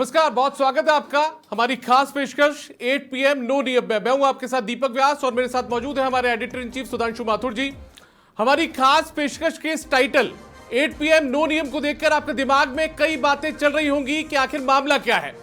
नमस्कार, बहुत स्वागत है आपका हमारी खास पेशकश 8 PM नो नियम में। मैं हूं आपके साथ दीपक व्यास और मेरे साथ मौजूद है हमारे editor in chief Sudhanshu Mathur ji. हमारी खास पेशकश के इस टाइटल 8 PM नो नियम को देखकर आपके दिमाग में कई बातें चल रही होंगी कि आखिर मामला क्या है।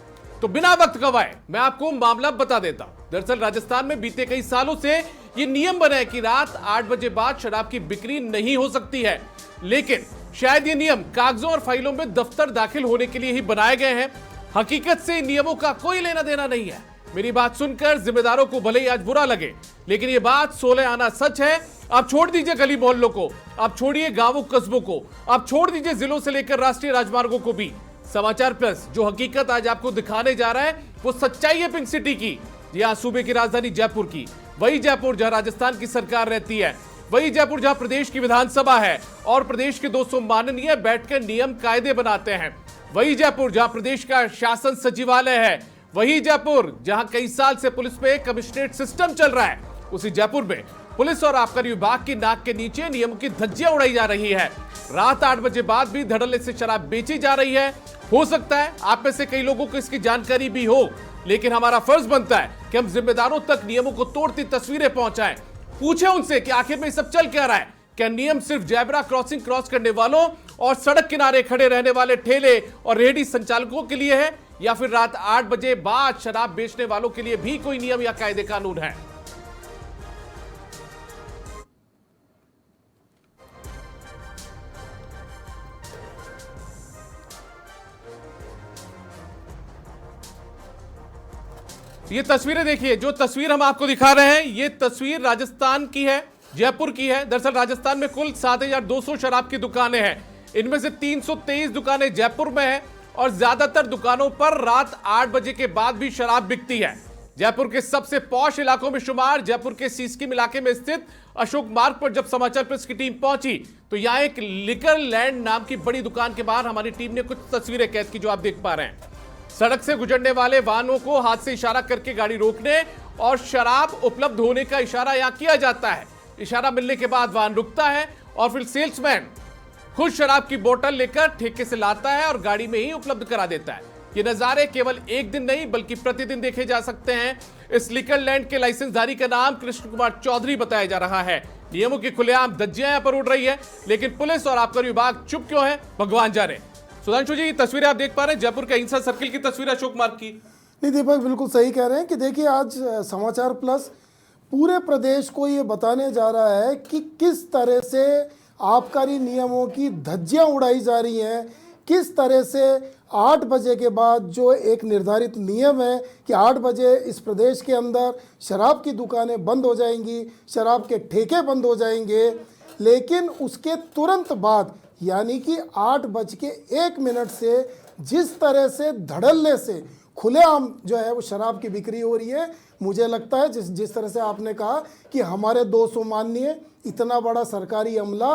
तो बिना वक्त गवाए मैं आपको मामला बता देता हूं। दरअसल राजस्थान में बीते कई सालों से ये नियम बना है कि रात 8 बजे बाद शराब की बिक्री नहीं हो सकती है, लेकिन शायद ये नियम कागजों और फाइलों में दफ्तर दाखिल होने के लिए ही बनाए गए हैं। हकीकत से इन नियमों का कोई लेना देना नहीं है। मेरी बात सुनकर जिम्मेदारों को भले ही आज बुरा लगे, लेकिन ये बात 16 आना सच है। आप छोड़ दीजिए गली मोहल्लों को, आप छोड़िए गांवों कस्बों को, आप छोड़ दीजिए जिलों से लेकर राष्ट्रीय राजमार्गों को भी। समाचार प्लस जो हकीकत आज आपको दिखाने जा रहा है वो सच्चाई है पिंक सिटी की। जी हाँ, सूबे की राजधानी जयपुर की, वही जयपुर जहां राजस्थान की सरकार रहती है, वही जयपुर जहां प्रदेश की विधानसभा है और प्रदेश के 200 माननीय बैठकर नियम कायदे बनाते हैं, वही जयपुर जहां प्रदेश का शासन सचिवालय है, वही जयपुर जहां कई साल से पुलिस पे कमिश्नरेट सिस्टम चल रहा है। उसी जयपुर में पुलिस और आबकारी विभाग की नाक के नीचे नियमों की धज्जियां उड़ाई जा रही है। रात 8 बजे बाद भी धड़ल्ले से शराब बेची जा रही है। हो सकता है आप में से कई लोगों को इसकी जानकारी भी हो, लेकिन हमारा फर्ज बनता है कि हम जिम्मेदारों तक नियमों को तोड़ती तस्वीरें पहुंचाएं। पूछे उनसे कि आखिर में ये सब चल क्या रहा है। क्या नियम सिर्फ जेब्रा क्रॉसिंग क्रॉस करने वालों और सड़क किनारे खड़े रहने वाले ठेले और रेहड़ी संचालकों के लिए है, या फिर रात 8 बजे बाद शराब बेचने वालों के लिए भी कोई नियम या कायदे कानून है? ये तस्वीरें देखिए, जो तस्वीर हम आपको दिखा रहे हैं ये तस्वीर राजस्थान की है, जयपुर की है। दरअसल राजस्थान में कुल 7200 शराब की दुकानें हैं। इनमें से 323 दुकानें जयपुर में हैं और ज्यादातर दुकानों पर रात 8 बजे के बाद भी शराब बिकती है। जयपुर के सबसे पॉश इलाकों में शुमार जयपुर के सीस्कीम इलाके में स्थित अशोक मार्ग पर जब समाचार प्रेस की टीम पहुंची तो यहां एक लिकर लैंड नाम की बड़ी दुकान के बाहर हमारी टीम ने कुछ तस्वीरें कैद की, जो आप देख पा रहे हैं। सड़क से गुजरने वाले वाहनों को हाथ से इशारा करके गाड़ी रोकने और शराब उपलब्ध होने का इशारा यहां किया जाता है। इशारा मिलने के बाद वाहन रुकता है और फिर सेल्समैन खुद शराब की बोतल लेकर ठेके से लाता है और गाड़ी में ही उपलब्ध करा देता है। ये नजारे केवल एक दिन नहीं बल्कि प्रतिदिन देखे जा सकते हैं। इस लिकर लैंड के लाइसेंसधारी का नाम कृष्ण कुमार चौधरी बताया जा रहा है। नियमों की खुलेआम धज्जियां यहां पर उड़ रही है, लेकिन पुलिस और आबकारी विभाग चुप क्यों है, भगवान जाने। सुधांशु जी, तस्वीरें आप देख पा रहे हैं जयपुर के अहिंसा सर्किल की तस्वीर, अशोक मार्ग की। नहीं दीपक, बिल्कुल सही कह रहे हैं कि देखिए आज समाचार प्लस पूरे प्रदेश को ये बताने जा रहा है कि किस तरह से आबकारी नियमों की धज्जियां उड़ाई जा रही हैं, किस तरह से 8 बजे के बाद जो एक निर्धारित नियम है कि 8 बजे इस प्रदेश के अंदर शराब की दुकानें बंद हो जाएंगी, शराब के ठेके बंद हो जाएंगे, लेकिन उसके तुरंत बाद यानी कि 8:01 से जिस तरह से धड़ल्ले से खुलेआम जो है वो शराब की बिक्री हो रही है, मुझे लगता है जिस तरह से आपने कहा कि हमारे 200 माननीय इतना बड़ा सरकारी अमला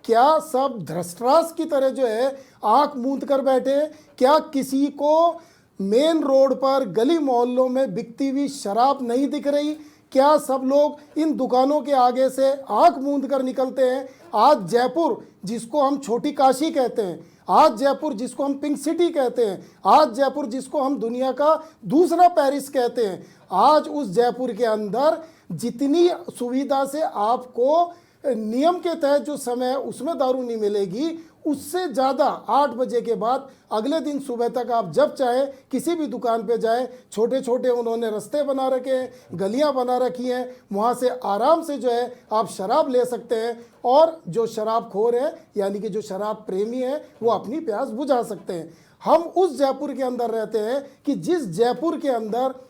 क्या सब धृतराष्ट्र की तरह जो है आंख मूंद कर बैठे? क्या किसी को मेन रोड पर गली मोहल्लों में बिकती हुई शराब नहीं दिख रही? क्या सब लोग इन दुकानों के आगे से आंख मूंद कर निकलते हैं? आज जयपुर जिसको हम छोटी काशी कहते हैं, आज जयपुर जिसको हम पिंक सिटी कहते हैं, आज जयपुर जिसको हम दुनिया का दूसरा पेरिस कहते हैं, आज उस जयपुर के अंदर जितनी सुविधा से आपको नियम के तहत जो समय है उसमें दारू नहीं मिलेगी, उससे ज़्यादा 8 बजे के बाद अगले दिन सुबह तक आप जब चाहे किसी भी दुकान पे जाएं, छोटे छोटे उन्होंने रास्ते बना रखे हैं, गलियां बना रखी हैं, वहां से आराम से जो है आप शराब ले सकते हैं और जो शराबखोर है यानी कि जो शराब प्रेमी है वो अपनी प्यास बुझा सकते हैं। हम उस जयपुर के अंदर रहते हैं कि जिस जयपुर के अंदर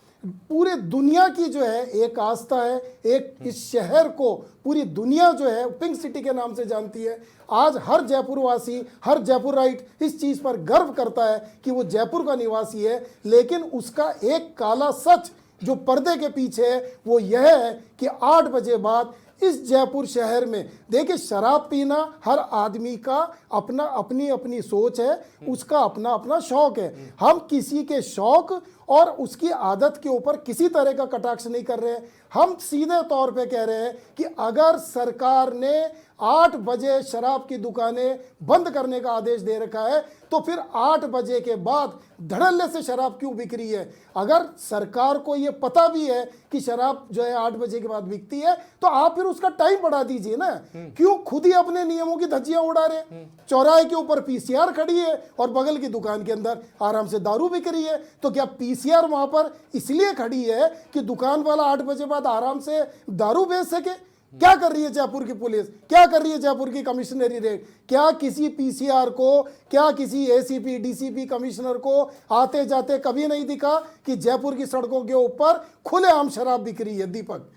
पूरे दुनिया की जो है एक आस्था है, एक इस शहर को पूरी दुनिया जो है पिंक सिटी के नाम से जानती है। आज हर जयपुर वासी, हर जयपुराइट इस चीज़ पर गर्व करता है कि वो जयपुर का निवासी है, लेकिन उसका एक काला सच जो पर्दे के पीछे है वो यह है कि 8 बजे बाद इस जयपुर शहर में देखिए शराब पीना हर आदमी का अपना अपनी अपनी सोच है, उसका अपना अपना शौक है। हम किसी के शौक और उसकी आदत के ऊपर किसी तरह का कटाक्ष नहीं कर रहे हैं। हम सीधे तौर पे कह रहे हैं कि अगर सरकार ने 8 बजे शराब की दुकानें बंद करने का आदेश दे रखा है तो फिर 8 बजे के बाद धड़ल्ले से शराब क्यों बिक रही है? अगर सरकार को ये पता भी है कि शराब जो है 8 बजे के बाद बिकती है तो आप फिर उसका टाइम बढ़ा दीजिए ना। क्यों खुद ही अपने नियमों की धज्जियां उड़ा रहे? चौराहे के ऊपर पीसीआर खड़ी है और बगल की दुकान के अंदर आराम से दारू बिक रही है। तो क्या पीसीआर वहां पर इसलिए खड़ी है कि दुकान वाला 8 बजे बाद आराम से दारू बेच सके? क्या कर रही है जयपुर की पुलिस? क्या कर रही है जयपुर की कमिश्नरी रेड? क्या किसी पीसीआर को, क्या किसी एसीपी डीसीपी कमिश्नर को आते जाते कभी नहीं दिखा कि जयपुर की सड़कों के ऊपर खुलेआम शराब बिक रही है? दीपक,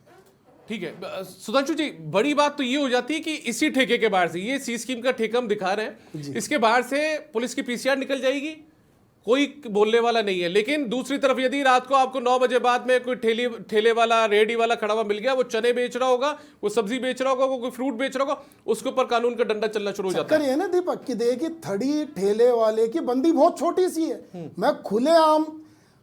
ठीक है सुधांशु जी, बड़ी बात तो ये हो जाती है कि इसी ठेके के बाहर से, ये सी स्कीम का ठेका हम दिखा रहे हैं, इसके बाहर से पुलिस की पीसीआर निकल जाएगी, कोई बोलने वाला नहीं है। लेकिन दूसरी तरफ यदि रात को आपको 9 बजे बाद में कोई ठेले वाला, रेडी वाला खड़ा हुआ मिल गया, वो चने बेच रहा होगा, वो सब्जी बेच रहा होगा, वो कोई फ्रूट बेच रहा होगा, उसके ऊपर कानून का डंडा चलना शुरू हो जाता है ना दीपक कि देखिए थड़ी ठेले वाले की बंदी बहुत छोटी सी है। मैं खुलेआम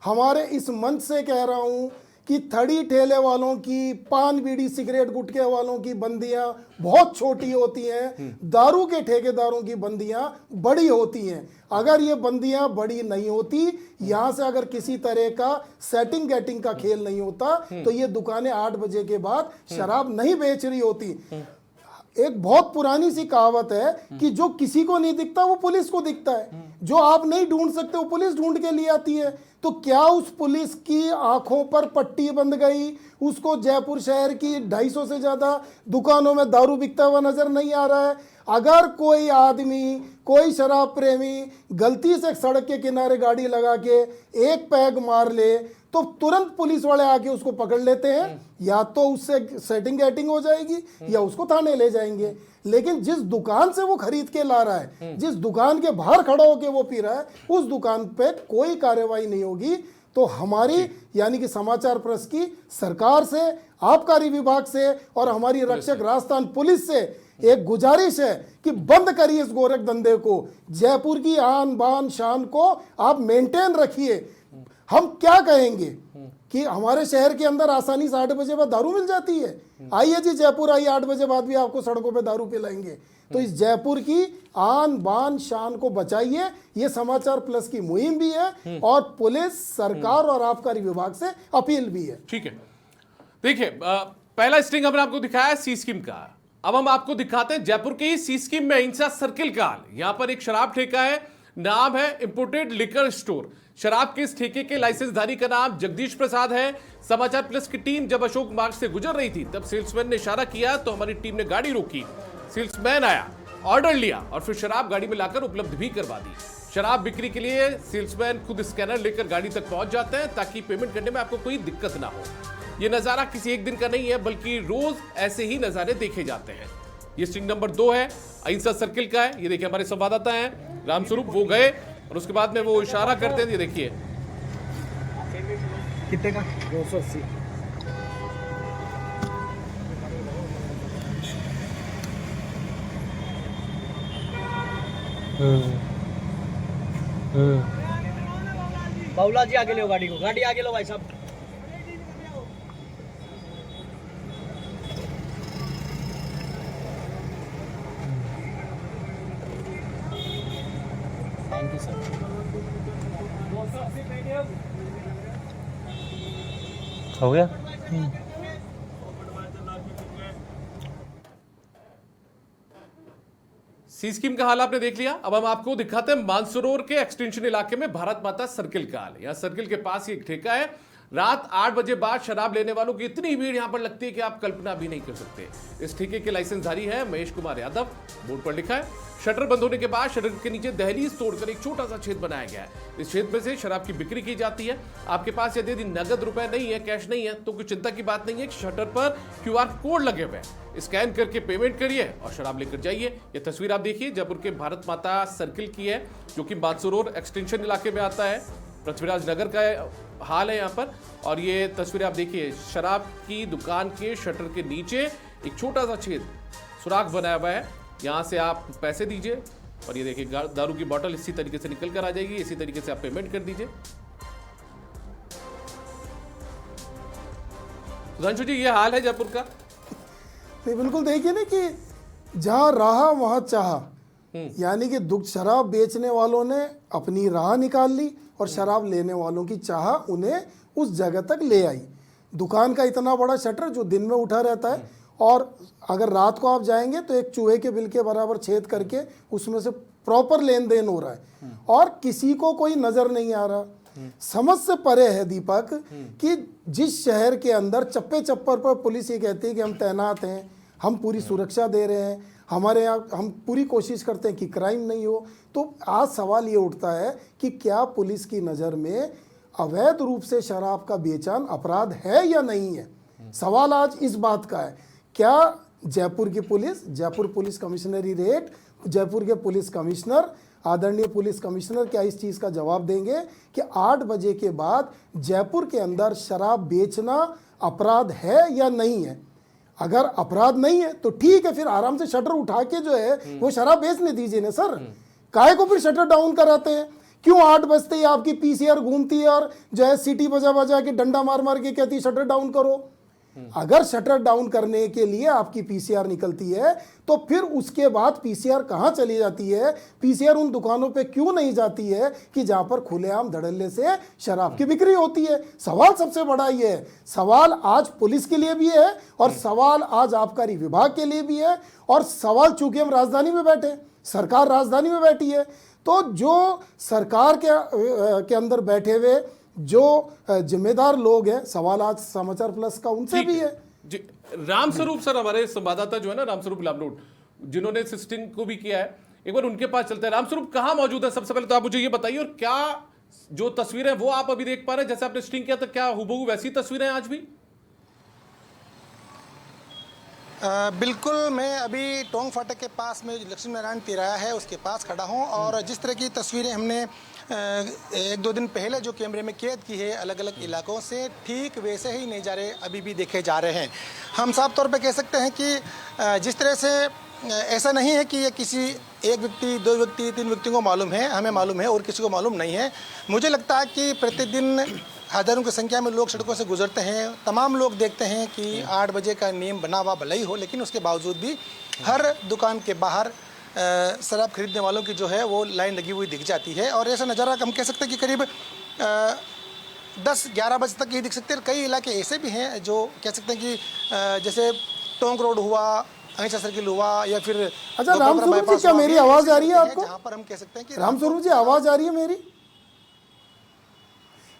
हमारे इस मंच से कह रहा हूं कि थड़ी ठेले वालों की, पान बीड़ी सिगरेट गुटखे वालों की बंदियां बहुत छोटी होती हैं, दारू के ठेकेदारों की बंदियां बड़ी होती हैं। अगर ये बंदियां बड़ी नहीं होती, यहां से अगर किसी तरह का सेटिंग गेटिंग का खेल नहीं होता तो ये दुकानें 8 बजे के बाद शराब नहीं बेच रही होती। एक बहुत पुरानी सी कहावत है कि जो किसी को नहीं दिखता वो पुलिस को दिखता है, जो आप नहीं ढूंढ सकते वो पुलिस ढूंढ के लिए आती है। तो क्या उस पुलिस की आंखों पर पट्टी बंध गई? उसको जयपुर शहर की 250 से ज्यादा दुकानों में दारू बिकता हुआ नजर नहीं आ रहा है? अगर कोई आदमी, कोई शराब प्रेमी गलती से सड़क के किनारे गाड़ी लगा के एक पैग मार ले तो तुरंत पुलिस वाले आके उसको पकड़ लेते हैं, या तो उससे सेटिंग गेटिंग हो जाएगी या उसको थाने ले जाएंगे। लेकिन जिस दुकान से वो खरीद के ला रहा है, जिस दुकान के बाहर खड़ा होके वो पी रहा है, उस दुकान पे कोई कार्रवाई नहीं होगी। तो हमारी यानी कि समाचार प्रेस की सरकार से, आबकारी विभाग से और हमारी रक्षक राजस्थान पुलिस से एक गुजारिश है कि बंद करिए इस गोरख धंधे को। जयपुर की आन बान शान को आप मेंटेन रखिए। हम क्या कहेंगे कि हमारे शहर के अंदर आसानी से 8 बजे बाद दारू मिल जाती है? आइए जी जयपुर आइए, 8 बजे बाद भी आपको सड़कों पे दारू पिलाएंगे। तो इस जयपुर की आन बान शान को बचाइए, ये समाचार प्लस की मुहिम भी है और पुलिस, सरकार और आबकारी विभाग से अपील भी है। ठीक है, देखिए पहला स्ट्रिंग हमने आपको दिखाया सी स्कीम का। अब हम आपको दिखाते हैं जयपुर के ही सी स्कीम में हिंसा सर्किल का हाल। यहां पर एक शराब ठेका है, नाम है इंपोर्टेड लिकर स्टोर। शराब के इस ठेके के लाइसेंसधारी का नाम जगदीश प्रसाद है। समाचार प्लस की टीम जब अशोक मार्ग से गुजर रही थी तब सेल्समैन ने इशारा किया तो हमारी टीम ने गाड़ी रोकी। सेल्समैन आया, ऑर्डर लिया और फिर शराब गाड़ी में लाकर उपलब्ध भी करवा दी। शराब बिक्री के लिए सेल्समैन खुद स्कैनर लेकर गाड़ी तक पहुंच जाते हैं ताकि पेमेंट करने में आपको कोई दिक्कत ना हो। ये नजारा किसी एक दिन का नहीं है बल्कि रोज ऐसे ही नजारे देखे जाते हैं। ये स्ट्रिंग नंबर 2 है, अहिंसा सर्किल का है। ये देखिए हमारे संवाददाता हैं रामस्वरूप, वो गए और उसके बाद में वो इशारा करते हैं। ये देखिए कितने का? 280। बाबूलाल जी आगे लो गाड़ी को, गाड़ी आगे लो भाई साहब। Thank you sir. हो गया। सी स्कीम का हाल आपने देख लिया। अब हम आपको दिखाते हैं मानसरोवर के एक्सटेंशन इलाके में भारत माता सर्किल का हाल। यहाँ सर्किल के पास ही एक ठेका है। रात 8 बजे बाद शराब लेने वालों की इतनी भीड़ यहाँ पर लगती है कि आप कल्पना भी नहीं कर सकते। इस ठेके के लाइसेंसधारी है महेश कुमार यादव। बोर्ड पर लिखा है शटर बंद होने के बाद शटर के नीचे दहलीज तोड़कर एक छोटा सा छेद बनाया गया है। इस छेद में से शराब की बिक्री की जाती है। आपके पास यदि नगद रुपए नहीं है, कैश नहीं है, तो कोई चिंता की बात नहीं है। शटर पर QR कोड लगे हुए हैं, स्कैन करके पेमेंट करिए और शराब लेकर जाइए। ये तस्वीर आप देखिए जयपुर के भारत माता सर्किल की है जो कि मानसरोवर एक्सटेंशन इलाके में आता है। पृथ्वीराज नगर का हाल है यहाँ पर। और ये तस्वीर आप देखिए, शराब की दुकान के शटर के नीचे एक छोटा सा छेद, सुराख बनाया हुआ है। यहाँ से आप पैसे दीजिए और ये देखिए दारू की बोतल इसी तरीके से निकल कर आ जाएगी। इसी तरीके से आप पेमेंट कर दीजिए। सुधांशु जी, ये हाल है जयपुर का। नहीं, बिल्कुल देखिए ना कि जहां रहा वहां चाहा, यानी कि दुग्ध शराब बेचने वालों ने अपनी राह निकाल ली और शराब लेने वालों की चाह उन्हें उस जगह तक ले आई। दुकान का इतना बड़ा शटर जो दिन में उठा रहता है और अगर रात को आप जाएंगे तो एक चूहे के बिल के बराबर छेद करके उसमें से प्रॉपर लेन देन हो रहा है और किसी को कोई नजर नहीं आ रहा। समझ से परे है दीपक कि जिस शहर के अंदर चप्पे चप्पर पर पुलिस ये कहती है कि हम तैनात हैं, हम पूरी सुरक्षा दे रहे हैं, हमारे यहाँ हम पूरी कोशिश करते हैं कि क्राइम नहीं हो, तो आज सवाल ये उठता है कि क्या पुलिस की नज़र में अवैध रूप से शराब का बेचान अपराध है या नहीं है। सवाल आज इस बात का है, क्या जयपुर की police, Jaipur police commissionerate, Jaipur के पुलिस कमिश्नर, आदरणीय पुलिस कमिश्नर क्या इस चीज़ का जवाब देंगे कि 8 बजे के बाद जयपुर के अंदर शराब बेचना अपराध है या नहीं है। अगर अपराध नहीं है तो ठीक है, फिर आराम से शटर उठा के जो है वो शराब बेचने दीजिए ना सर। काहे को फिर शटर डाउन कराते हैं? क्यों 8 बजते ही आपकी पीसीआर घूमती है और जो है सीटी बजा बजा के डंडा मार मार के कहती है शटर डाउन करो। अगर शटर डाउन करने के लिए आपकी पीसीआर निकलती है तो फिर उसके बाद पीसीआर कहां चली जाती है? पीसीआर उन दुकानों पे क्यों नहीं जाती है कि जहां पर खुलेआम धड़ल्ले से शराब की बिक्री होती है? सवाल सबसे बड़ा ये है, सवाल आज पुलिस के लिए भी है और सवाल आज आबकारी विभाग के लिए भी है और सवाल चूंकि हम राजधानी में बैठे, सरकार राजधानी में बैठी है, तो जो सरकार के अंदर बैठे हुए जो जिम्मेदार लोग हैं, सवाल आज समाचार प्लस का उनसे भी है। जी, रामस्वरूप सर हमारे संवाददाता जो है ना, रामस्वरूप लामरोड, जिन्होंने सिस्टिंग को भी किया है, एक बार उनके पास चलते हैं। रामस्वरूप कहाँ मौजूद है? सबसे पहले तो आप मुझे ये बताइए, और क्या जो तस्वीरें वो आप अभी देख पा रहे हैं जैसे आपने स्टिंग किया था, क्या हुबहू वैसी तस्वीरें आज भी? बिल्कुल, मैं अभी टोंग फाटक के पास में लक्ष्मी नारायण तिराया है उसके पास खड़ा हूं और जिस तरह की तस्वीरें हमने 1-2 दिन पहले जो कैमरे में कैद की है अलग अलग इलाकों से, ठीक वैसे ही नज़ारे अभी भी देखे जा रहे हैं। हम साफ तौर पे कह सकते हैं कि जिस तरह से ऐसा नहीं है कि ये किसी एक व्यक्ति, 2 व्यक्ति, 3 व्यक्तियों को मालूम है, हमें मालूम है और किसी को मालूम नहीं है। मुझे लगता है कि प्रतिदिन हज़ारों की संख्या में लोग सड़कों से गुजरते हैं। तमाम लोग देखते हैं कि 8 बजे का नियम बना हुआ भले ही हो, लेकिन उसके बावजूद भी हर दुकान के बाहर शराब खरीदने वालों की जो है वो लाइन लगी हुई दिख जाती है। और ऐसा नज़ारा हम कह सकते हैं कि करीब 10-11 बजे तक ये दिख सकते हैं। कई इलाके ऐसे भी हैं जो कह सकते हैं कि जैसे टोंक रोड हुआ, अहिंसा सर्किल हुआ, या फिर अच्छा रामस्वरूप जी, क्या मेरी आवाज़ आ रही है आपको? जहाँ पर हम कह सकते हैं कि रामस्वरूप जी आवाज़ आ रही है मेरी?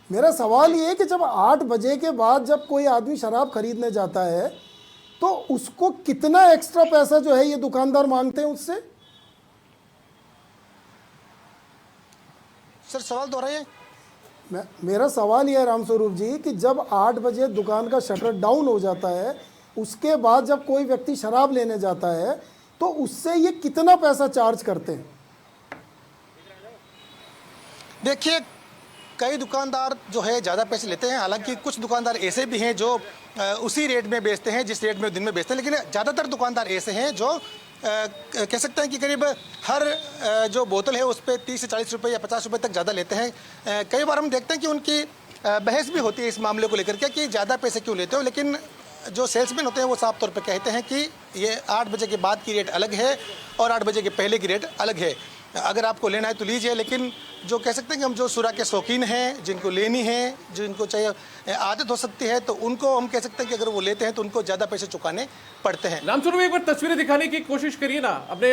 मेरा सवाल ये है कि जब 8 बजे के बाद जब कोई आदमी शराब खरीदने जाता है तो उसको कितना एक्स्ट्रा पैसा जो है ये दुकानदार मांगते हैं उससे? सर सवाल दोहराइए। मेरा सवाल यह है रामस्वरूप जी कि जब 8 बजे दुकान का शटर डाउन हो जाता है, उसके बाद जब कोई व्यक्ति शराब लेने जाता है तो उससे ये कितना पैसा चार्ज करते हैं? देखिए, कई दुकानदार जो है ज़्यादा पैसे लेते हैं, हालांकि कुछ दुकानदार ऐसे भी हैं जो उसी रेट में बेचते हैं जिस रेट में दिन में बेचते हैं, लेकिन ज़्यादातर दुकानदार ऐसे हैं जो कह सकते हैं कि करीब हर जो बोतल है उस पर 30 से 40 रुपये या 50 रुपये तक ज़्यादा लेते हैं। कई बार हम देखते हैं कि उनकी बहस भी होती है इस मामले को लेकर के कि ज़्यादा पैसे क्यों लेते हो, लेकिन जो सेल्समैन होते हैं वो साफ तौर पे कहते हैं कि ये 8 बजे के बाद की रेट अलग है और 8 बजे के पहले की रेट अलग है। अगर आपको लेना है तो लीजिए, लेकिन जो कह सकते हैं कि हम जो सुरा के शौकीन हैं, जिनको लेनी है, जिनको चाहिए आदत हो सकती है, तो उनको हम कह सकते हैं कि अगर वो लेते हैं तो उनको ज़्यादा पैसे चुकाने पड़ते हैं। रामस्वरूप, एक बार तस्वीरें दिखाने की कोशिश करिए ना, अपने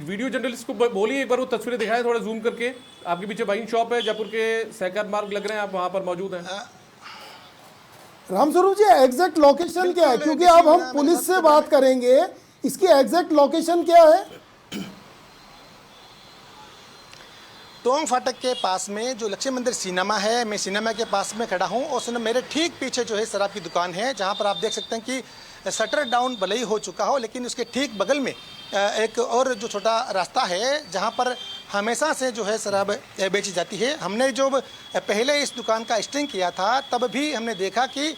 वीडियो जर्नलिस्ट को बोलिए एक बार वो तस्वीरें दिखाएं थोड़ा जूम करके। आपके पीछे वाइन शॉप है, जयपुर के सहकार मार्ग लग रहे हैं, आप वहाँ पर मौजूद हैं। रामस्वरूप जी, एग्जैक्ट लोकेशन क्या है? क्योंकि अब हम पुलिस से बात करेंगे, इसकी एग्जैक्ट लोकेशन क्या है? टोंग फाटक के पास में जो लक्ष्मी मंदिर सिनेमा है, मैं सिनेमा के पास में खड़ा हूँ और मेरे ठीक पीछे जो है शराब की दुकान है, जहाँ पर आप देख सकते हैं कि शटर डाउन भले ही हो चुका हो, लेकिन उसके ठीक बगल में एक और जो छोटा रास्ता है जहाँ पर हमेशा से जो है शराब बेची जाती है। हमने जो पहले इस दुकान का स्टिंग किया था तब भी हमने देखा कि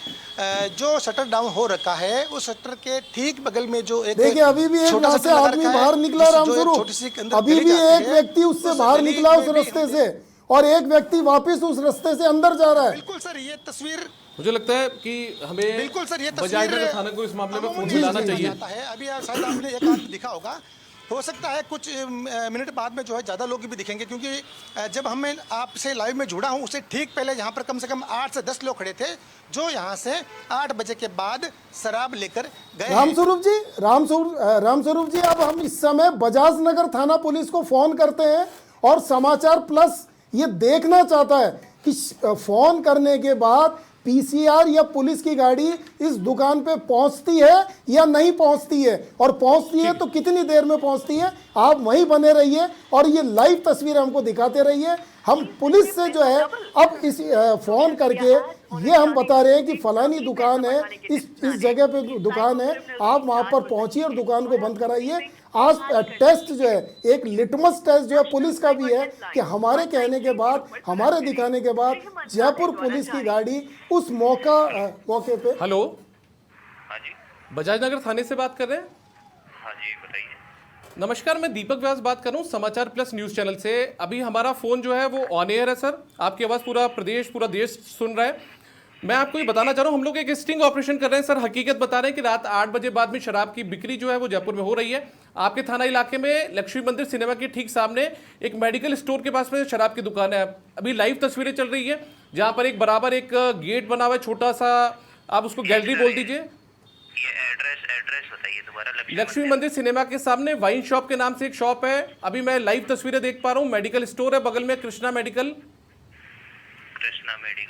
जो शटर डाउन हो रखा है उस शटर के ठीक बगल में जो एक देखिए अभी भी एक वहाँ से आदमी बाहर निकला रामस्वरूप, अभी भी एक व्यक्ति उससे बाहर निकला उस रास्ते से और एक व्यक्ति वापस उस रास्ते से अंदर जा रहा है। बिल्कुल सर, ये तस्वीर मुझे लगता है कि हमें बिल्कुल सर, ये बजाज तस्वीर नगर थाना को इस मामले में फोन अमूमन मिलाना नजर चाहिए। आता है। अभी शायद आपने एक आदमी दिखा होगा, हो सकता है कुछ मिनट बाद में जो है ज़्यादा लोग भी दिखेंगे, क्योंकि जब हमें आपसे लाइव में जुड़ा हूँ उससे ठीक पहले यहाँ पर कम से कम 8 से 10 लोग खड़े थे जो यहाँ से 8 बजे के बाद शराब लेकर गए हैं। रामस्वरूप जी, अब हम इस समय बजाज नगर थाना पुलिस को फोन करते हैं और समाचार प्लस ये देखना चाहता है कि फोन करने के बाद पीसीआर या पुलिस की गाड़ी इस दुकान पे पहुंचती है या नहीं पहुंचती है, और पहुंचती है तो कितनी देर में पहुंचती है। आप वहीं बने रहिए और ये लाइव तस्वीर हमको दिखाते रहिए। हम पुलिस से जो है अब इस फोन करके ये हम बता रहे हैं कि फलानी दुकान है, इस जगह पे दुकान है, आप वहां पर पहुंचिए और दुकान को बंद कराइए। आज टेस्ट जो है, एक लिटमस टेस्ट जो है पुलिस का भी है कि हमारे कहने के बाद, हमारे दिखाने के बाद जयपुर पुलिस की गाड़ी उस मौके पे। हेलो, हाँ जी। बजाज नगर थाने से बात कर रहे हैं? हाँ जी, बताइए। नमस्कार, मैं दीपक व्यास बात कर रहा हूँ समाचार प्लस न्यूज चैनल से। अभी हमारा फोन जो है वो ऑन एयर है सर, आपकी आवाज़ पूरा प्रदेश, पूरा देश सुन रहा है। मैं आपको ये बताना चाह रहा हूँ, हम लोग एक स्टिंग ऑपरेशन कर रहे हैं सर। हकीकत बता रहे हैं कि रात 8 बजे बाद में शराब की बिक्री जो है वो जयपुर में हो रही है। आपके थाना इलाके में लक्ष्मी मंदिर सिनेमा के ठीक सामने एक मेडिकल स्टोर के पास में शराब की दुकान है। अभी लाइव तस्वीरें चल रही है जहाँ पर एक बराबर एक गेट बना हुआ है छोटा सा, आप उसको गैलरी बोल दीजिए। ये एड्रेस बताइए दोबारा। लक्ष्मी मंदिर सिनेमा के सामने वाइन शॉप के नाम से एक शॉप है। अभी मैं लाइव तस्वीरें देख पा रहा हूँ। मेडिकल स्टोर है बगल में, कृष्णा मेडिकल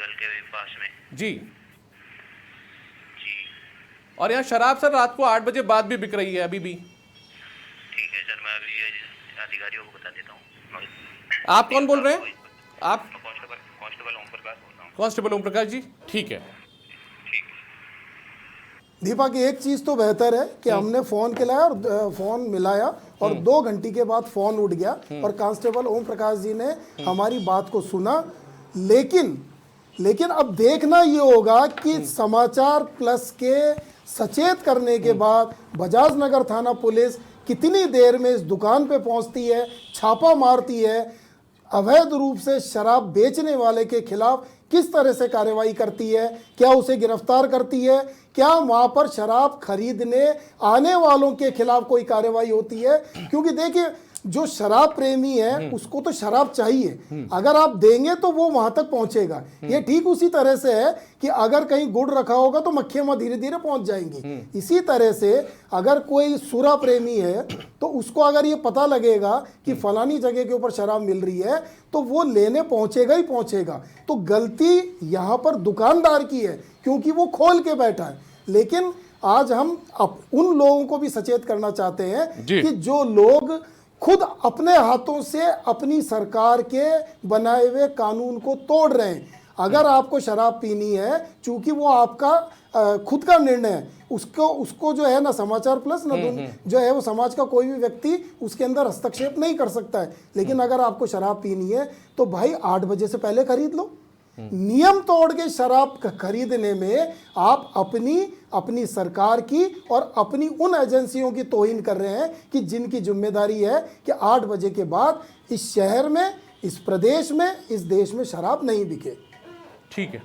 के पास में। जी जी और यहाँ शराब सर रात को 8 बजे बाद भी बिक रही है अभी भी। ठीक है सर, मैं अभी अधिकारियों को बता देता हूँ। आप कौन बोल रहे हैं? आप कांस्टेबल ओम प्रकाश बोल रहा हूँ। कांस्टेबल ओम प्रकाश जी, ठीक है। ठीक है। दीपक, एक चीज़ तो बेहतर है कि हमने फ़ोन खिलाया और फ़ोन मिलाया और 2 घंटे के बाद फ़ोन उठ गया और कांस्टेबल ओम प्रकाश जी ने हमारी बात को सुना। लेकिन अब देखना ये होगा कि समाचार प्लस के सचेत करने के बाद बजाज नगर थाना पुलिस कितनी देर में इस दुकान पे पहुंचती है, छापा मारती है, अवैध रूप से शराब बेचने वाले के खिलाफ किस तरह से कार्रवाई करती है, क्या उसे गिरफ्तार करती है, क्या वहां पर शराब खरीदने आने वालों के खिलाफ कोई कार्रवाई होती है। क्योंकि देखिए, जो शराब प्रेमी है उसको तो शराब चाहिए, अगर आप देंगे तो वो वहां तक पहुंचेगा। ये ठीक उसी तरह से है कि अगर कहीं गुड़ रखा होगा तो मक्खियां वहां धीरे धीरे पहुंच जाएंगी। इसी तरह से अगर कोई सुरा प्रेमी है तो उसको अगर ये पता लगेगा कि फलानी जगह के ऊपर शराब मिल रही है तो वो लेने पहुंचेगा ही पहुंचेगा। तो गलती यहाँ पर दुकानदार की है क्योंकि वो खोल के बैठा है। लेकिन आज हम उन लोगों को भी सचेत करना चाहते हैं कि जो लोग खुद अपने हाथों से अपनी सरकार के बनाए हुए कानून को तोड़ रहे हैं। अगर आपको शराब पीनी है, चूंकि वो आपका खुद का निर्णय है, उसको जो है ना समाचार प्लस ना जो है वो समाज का कोई भी व्यक्ति उसके अंदर हस्तक्षेप नहीं कर सकता है। लेकिन अगर आपको शराब पीनी है तो भाई 8 बजे से पहले खरीद लो। नियम तोड़ के शराब खरीदने में आप अपनी सरकार की और अपनी उन एजेंसियों की तौहीन कर रहे हैं कि जिनकी जिम्मेदारी है कि 8 बजे के बाद इस शहर में, इस प्रदेश में, इस देश में शराब नहीं बिके। ठीक है,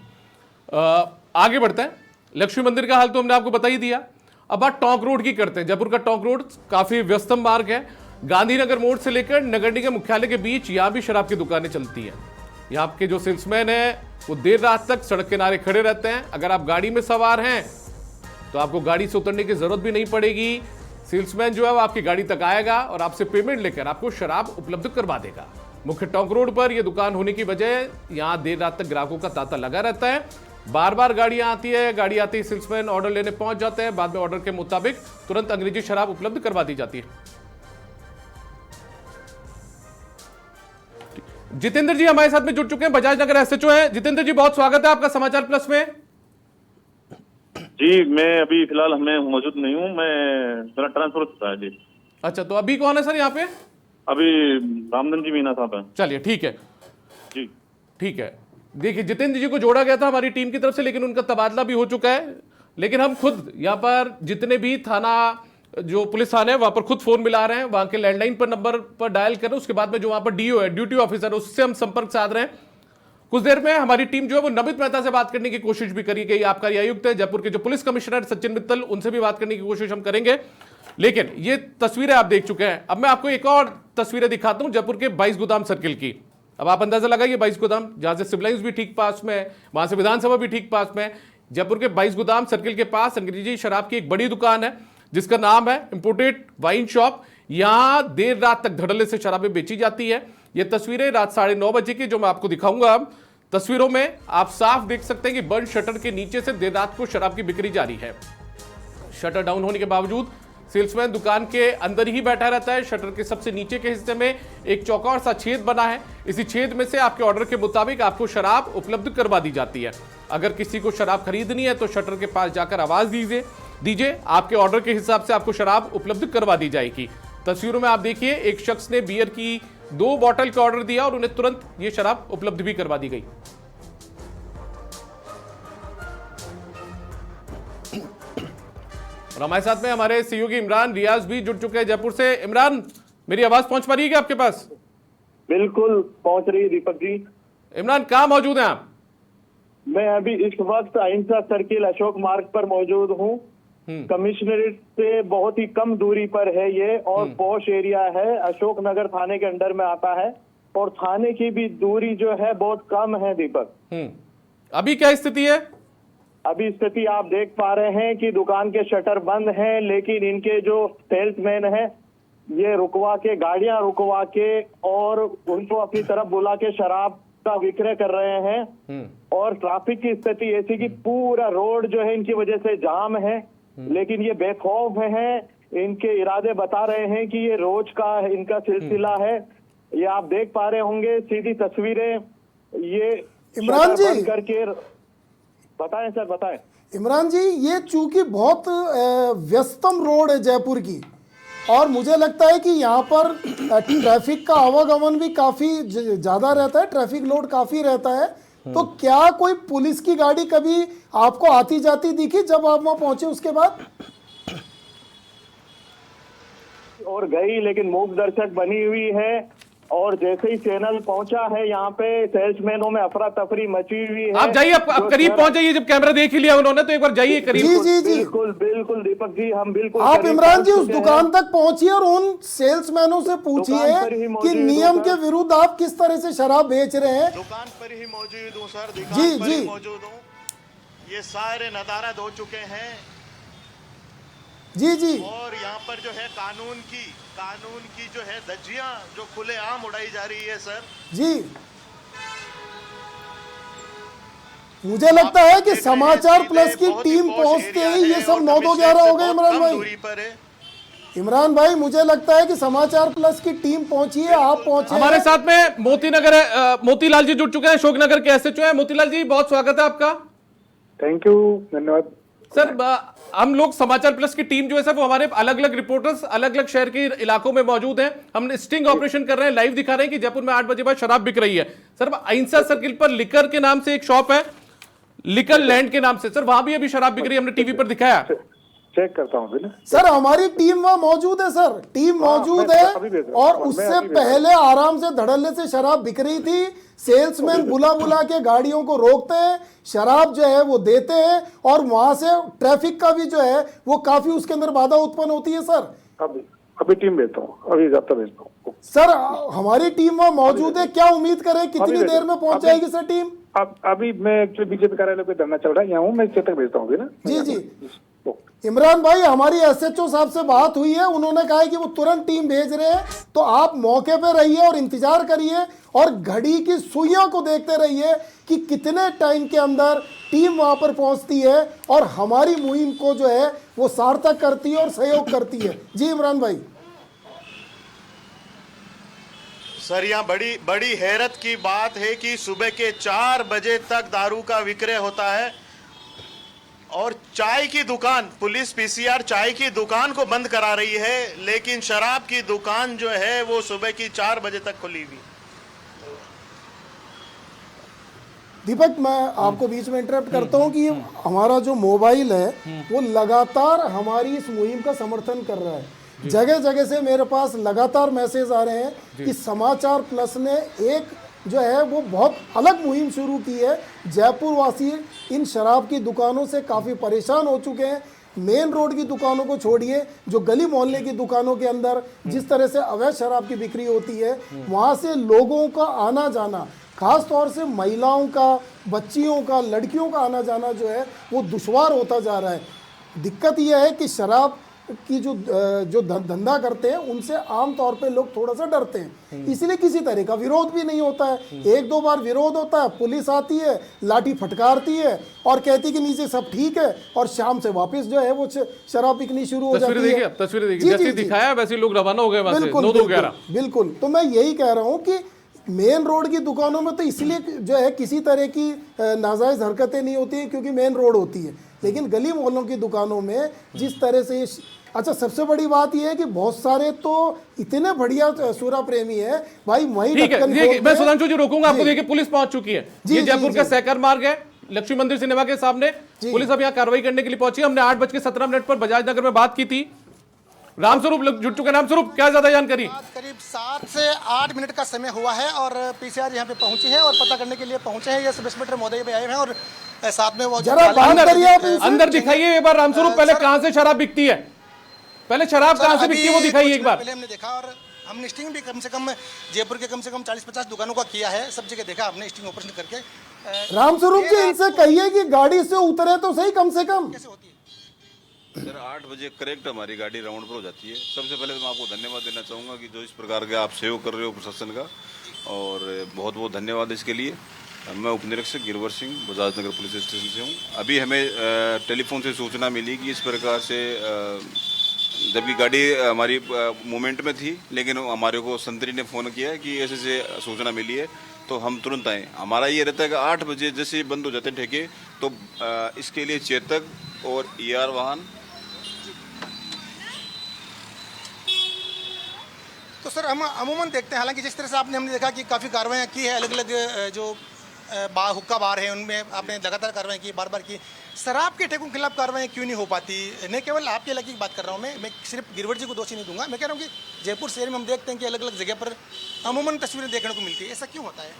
आगे बढ़ते हैं। लक्ष्मी मंदिर का हाल तो हमने आपको बता ही दिया। अब बात टोंक रोड की करते हैं। जयपुर का टोंक रोड काफी व्यस्तम मार्ग है। गांधीनगर मोड़ से लेकर नगर निगम मुख्यालय के बीच यहाँ भी शराब की दुकानें चलती हैं। यहाँ के जो सेल्समैन हैं वो देर रात तक सड़क किनारे खड़े रहते हैं। अगर आप गाड़ी में सवार हैं तो आपको गाड़ी से उतरने की जरूरत भी नहीं पड़ेगी। सेल्समैन जो है वो आपकी गाड़ी तक आएगा और आपसे पेमेंट लेकर आपको शराब उपलब्ध करवा देगा। मुख्य टोंक रोड पर यह दुकान होने की वजह यहाँ देर रात तक ग्राहकों का तांता लगा रहता है। बार बार गाड़ियां आती है, गाड़ी आती है, सेल्समैन ऑर्डर लेने पहुंच जाते हैं। बाद में ऑर्डर के मुताबिक तुरंत अंग्रेजी शराब उपलब्ध करवा दी जाती है। जितेंद्र जी हमारे साथ में जुड़ चुके हैं, बजाज नगर एसएचओ हैं। जितेंद्र जी, बहुत स्वागत है आपका समाचार प्लस में। जी, मैं अभी फिलहाल हमें मौजूद नहीं हूँ, मैं मेरा ट्रांसफर हो चुका है जी। अच्छा, तो अभी कौन है सर यहाँ पे? अभी रामधन जी मीना साहब है। चलिए, ठीक है जी, ठीक है। देखिए, जितेंद्र जी को जोड़ा गया था हमारी टीम की तरफ से, लेकिन उनका तबादला भी हो चुका है। लेकिन हम खुद यहाँ पर जितने भी थाना, जो पुलिस थाना है, वहां पर खुद फोन मिला रहे हैं, वहां के लैंडलाइन पर नंबर पर डायल कर रहे हैं। उसके बाद में जो वहां पर डीओ है, ड्यूटी ऑफिसर, उससे हम संपर्क साध रहे हैं। कुछ देर में हमारी टीम जो है वो नमित मेहता से बात करने की कोशिश भी करी गई, आबकारी आयुक्त है जयपुर के, जो पुलिस कमिश्नर सचिन मित्तल, उनसे भी बात करने की कोशिश हम करेंगे। लेकिन ये तस्वीरें आप देख चुके हैं। अब मैं आपको एक और तस्वीरें दिखाता हूं जयपुर के 22 गोदाम सर्किल की। अब आप अंदाजा लगाइए 22 गोदाम, जहां से सिविल लाइंस भी ठीक पास में है, वहां से विधानसभा भी ठीक पास में है। जयपुर के 22 गोदाम सर्किल के पास अंग्रेजी शराब की एक बड़ी दुकान है जिसका नाम है इंपोर्टेड वाइन शॉप। यहां देर रात तक धड़ल्ले से शराबें बेची जाती है। ये तस्वीरें रात 9:30 बजे की जो मैं आपको दिखाऊंगा। अब तस्वीरों में आप साफ देख सकते हैं कि बंद शटर के नीचे से देर रात को शराब की बिक्री जारी है। शटर डाउन होने के बावजूद सेल्समैन दुकान के अंदर ही बैठा रहता है। शटर के सबसे नीचे के हिस्से में एक चौकोर सा छेद बना है। इसी छेद में से आपके ऑर्डर के मुताबिक आपको शराब उपलब्ध करवा दी जाती है। अगर किसी को शराब खरीदनी है तो शटर के पास जाकर आवाज दीजिए, आपके ऑर्डर के हिसाब से आपको शराब उपलब्ध करवा दी जाएगी। तस्वीरों में आप देखिए एक शख्स ने बियर की 2 बॉटल का ऑर्डर दिया और उन्हें तुरंत ये शराब उपलब्ध भी करवा दी गई। और हमारे साथ में हमारे सहयोगी इमरान रियाज भी जुड़ चुके हैं जयपुर से। इमरान, मेरी आवाज पहुंच पा रही है क्या आपके पास? बिल्कुल पहुंच रही है दीपक जी। इमरान, कहां मौजूद हैं आप? मैं अभी इस वक्त अहिंसा सर्किल अशोक मार्ग पर मौजूद हूँ। कमिश्नरेट से बहुत ही कम दूरी पर है ये, और पॉश एरिया है, अशोक नगर थाने के अंडर में आता है, और थाने की भी दूरी जो है बहुत कम है दीपक। अभी क्या स्थिति है? अभी स्थिति आप देख पा रहे हैं कि दुकान के शटर बंद हैं, लेकिन इनके जो सेल्समैन हैं ये रुकवा के, गाड़ियां रुकवा के और उनको अपनी तरफ बुला के शराब का विक्रय कर रहे हैं। और ट्रैफिक की स्थिति ऐसी कि पूरा रोड जो है इनकी वजह से जाम है, लेकिन ये बेखौफ हैं। इनके इरादे बता रहे हैं कि ये रोज का इनका सिलसिला है। ये आप देख पा रहे होंगे सीधी तस्वीरें। ये इमरान जी, बंद करके बताएं सर, बताएं। इमरान जी, ये चूंकि बहुत व्यस्तम रोड है जयपुर की, और मुझे लगता है कि यहाँ पर ट्रैफिक का आवागमन भी काफी ज्यादा रहता है, ट्रैफिक लोड काफी रहता है। तो क्या कोई पुलिस की गाड़ी कभी आपको आती जाती दिखी जब आप वहां पहुंचे उसके बाद? और गई, लेकिन मूक दर्शक बनी हुई है। और जैसे ही चैनल पहुंचा है यहाँ पे, सेल्समैनों में अफरा तफरी मची हुई है। आप जाइए, आप करीब पहुंच जाइए। जब कैमरा देख ही लिया उन्होंने तो एक बार जाइए करीब। जी जी जी, बिल्कुल बिल्कुल दीपक जी, हम बिल्कुल। आप इमरान जी उस दुकान तक पहुंचिए और उन सेल्समैनों से पूछिए कि नियम के विरुद्ध आप किस तरह से शराब बेच रहे हैं। दुकान पर ही मौजूद हूँ सर, जी, दुकान पर जी। ही मौजूद हूँ। ये सारे नदारद हो चुके हैं, जी जी, और यहाँ पर जो है कानून की जो है धज्जियां जो खुलेआम उड़ाई जा रही है सर। जी, मुझे लगता है कि समाचार प्लस की टीम पहुंचते ही ये सब 9-2-11 हो गए। इमरान भाई, दूरी पर है। इमरान भाई, मुझे लगता है कि समाचार प्लस की टीम पहुंची है, आप पहुंचे। हमारे साथ में मोतीनगर है, मोतीलाल जी जुड़ चुके हैं, अशोकनगर के एसएचओ हैं। मोतीलाल जी, बहुत स्वागत है आपका। थैंक यू, धन्यवाद सर। हम लोग समाचार प्लस की टीम जो है सर, वो हमारे अलग अलग रिपोर्टर्स अलग अलग शहर के इलाकों में मौजूद हैं। हम स्टिंग ऑपरेशन कर रहे हैं, लाइव दिखा रहे हैं कि जयपुर में 8 बजे बाद शराब बिक रही है। सर, अहिंसा सर्किल पर लिकर के नाम से एक शॉप है, लिकर लैंड के नाम से, सर वहां भी अभी शराब बिक रही है, हमने टीवी पर दिखाया। चेक करता हूँ अभी ना। सर, हमारी टीम वहां मौजूद है सर, टीम मौजूद मैं है, अभी भेज रहा हूँ। और मैं उससे अभी भेज रहा हूँ। पहले आराम से धड़ल्ले से शराब बिक रही थी। सेल्समैन बुला बुला के गाड़ियों को रोकते हैं, शराब जो है वो देते हैं, और वहां से ट्रैफिक का भी जो है वो काफी उसके अंदर बाधा उत्पन्न होती है। सर, अभी टीम भेजता हूँ, अभी जाता भेजता हूँ। सर, हमारी टीम वहां मौजूद है, क्या उम्मीद करें कितनी देर में पहुंच जाएगी सर टीम? अभी मैं एक्चुअली बीजेपी कार्यालय पे धरना चल रहा है, यहाँ हूँ, मैं चेतक भेजता हूँ ना। जी जी, इमरान भाई, हमारी एसएचओ साहब से बात हुई है, उन्होंने कहा है कि वो तुरंत टीम भेज रहे हैं, तो आप मौके पे रहिए और इंतजार करिए, और घड़ी की सुइयों को देखते रहिए कि कितने टाइम के अंदर टीम वहां पर पहुंचती है और हमारी मुहिम को जो है वो सार्थक करती है और सहयोग करती है। जी इमरान भाई। सर, यहाँ बड़ी हैरत की बात है कि सुबह के 4 बजे तक दारू का विक्रय होता है, और चाय की दुकान, पुलिस पीसीआर चाय की दुकान को बंद करा रही है, लेकिन शराब की दुकान जो है वो सुबह की 4 बजे तक खुली हुई। दीपक, मैं आपको बीच में इंटरप्ट करता हूं कि हमारा जो मोबाइल है वो लगातार हमारी इस मुहिम का समर्थन कर रहा है। जगह जगह से मेरे पास लगातार मैसेज आ रहे हैं कि समाचार प्लस ने एक जो है वो बहुत अलग मुहिम शुरू की है। जयपुर वासी इन शराब की दुकानों से काफ़ी परेशान हो चुके हैं। मेन रोड की दुकानों को छोड़िए, जो गली मोहल्ले की दुकानों के अंदर जिस तरह से अवैध शराब की बिक्री होती है, वहाँ से लोगों का आना जाना, खास तौर से महिलाओं का, बच्चियों का, लड़कियों का आना जाना जो है वो दुश्वार होता जा रहा है। दिक्कत यह है कि शराब की जो धंधा करते हैं उनसे आम तौर पे लोग थोड़ा सा डरते हैं, इसलिए किसी तरह का विरोध भी नहीं होता है। एक दो बार विरोध होता है, पुलिस आती है, लाठी फटकारती है और कहती है कि नीचे सब ठीक है, और शाम से वापस जो है वो शराब बिकनी शुरू हो जाती है। तस्वीरें देखिए, जैसे दिखाया वैसे लोग रवाना हो गए वहां से 9-2-11। बिल्कुल, तो मैं यही कह रहा हूँ कि मेन रोड की दुकानों में तो इसलिए जो है किसी तरह की नाजायज हरकतें नहीं होती हैं क्योंकि मेन रोड होती है, लेकिन गली मोहल्लों की दुकानों में जिस तरह से अच्छा, सबसे बड़ी बात यह है कि बहुत सारे तो इतने बढ़िया सूरा प्रेमी है भाई, वही ठीक है। मैं सुधांशु जी रोकूंगा आपको, देखिए पुलिस पहुंच चुकी है, ये जयपुर का सहकार मार्ग है, लक्ष्मी मंदिर सिनेमा के सामने। पुलिस अब यहाँ कार्रवाई करने के लिए पहुंची। हमने 8:17 पर बजाज नगर में बात की थी। रामस्वरूप जुट चुके। रामस्वरूप, क्या ज्यादा जानकारी? करीब 7 से 8 मिनट का समय हुआ है और पीसीआर यहाँ पे पहुंची है और पता करने के लिए पहुंचे हैं। ये सब इंस्पेक्टर महोदय भी आए हैं और साथ में वो अंदर दिखाइए एक बार रामस्वरूप, पहले कहां से शराब बिकती है, पहले शराब कहां से बिकती है वो दिखाइए एक बार। पहले हमने देखा और हमने स्टिंग भी कम से कम जयपुर के कम से कम 40-50 दुकानों का किया है, सब जगह देखा हमने स्टिंग ऑपरेशन करके। रामस्वरूप जी, इनसे कहिए कि गाड़ी से उतरे तो सही कम से कम। कैसे होती है सर? 8 बजे करेक्ट हमारी गाड़ी राउंड पर हो जाती है। सबसे पहले तो मैं आपको धन्यवाद देना चाहूँगा कि जो इस प्रकार के आप सहयोग कर रहे हो प्रशासन का, और बहुत बहुत धन्यवाद इसके लिए। मैं उप निरीक्षक गिरवर सिंह बजाज नगर पुलिस स्टेशन से हूँ। अभी हमें टेलीफोन से सूचना मिली कि इस प्रकार से जबकि गाड़ी हमारी मूवमेंट में थी, लेकिन हमारे को संतरी ने फ़ोन किया कि ऐसे से सूचना मिली है, तो हम तुरंत आए। हमारा ये रहता है कि 8 बजे जैसे बंद हो जाते हैं ठेके, तो इसके लिए चेतक और ER वाहन। तो सर हम अमूमन देखते हैं, हालांकि जिस तरह से हमने देखा कि काफ़ी कार्रवाइयाँ की है, अलग अलग जो हुक्का बार है उनमें आपने लगातार कार्रवाई की, बार बार की। शराब के ठेकों के खिलाफ कार्रवाई क्यों नहीं हो पाती? नहीं केवल आपके इलाके की बात कर रहा हूँ मैं सिर्फ गिरवर जी को दोषी नहीं दूंगा। मैं कह रहा हूँ कि जयपुर शहर में हम देखते हैं कि अलग अलग जगह पर अमूमन तस्वीरें देखने को मिलती है, ऐसा क्यों होता है?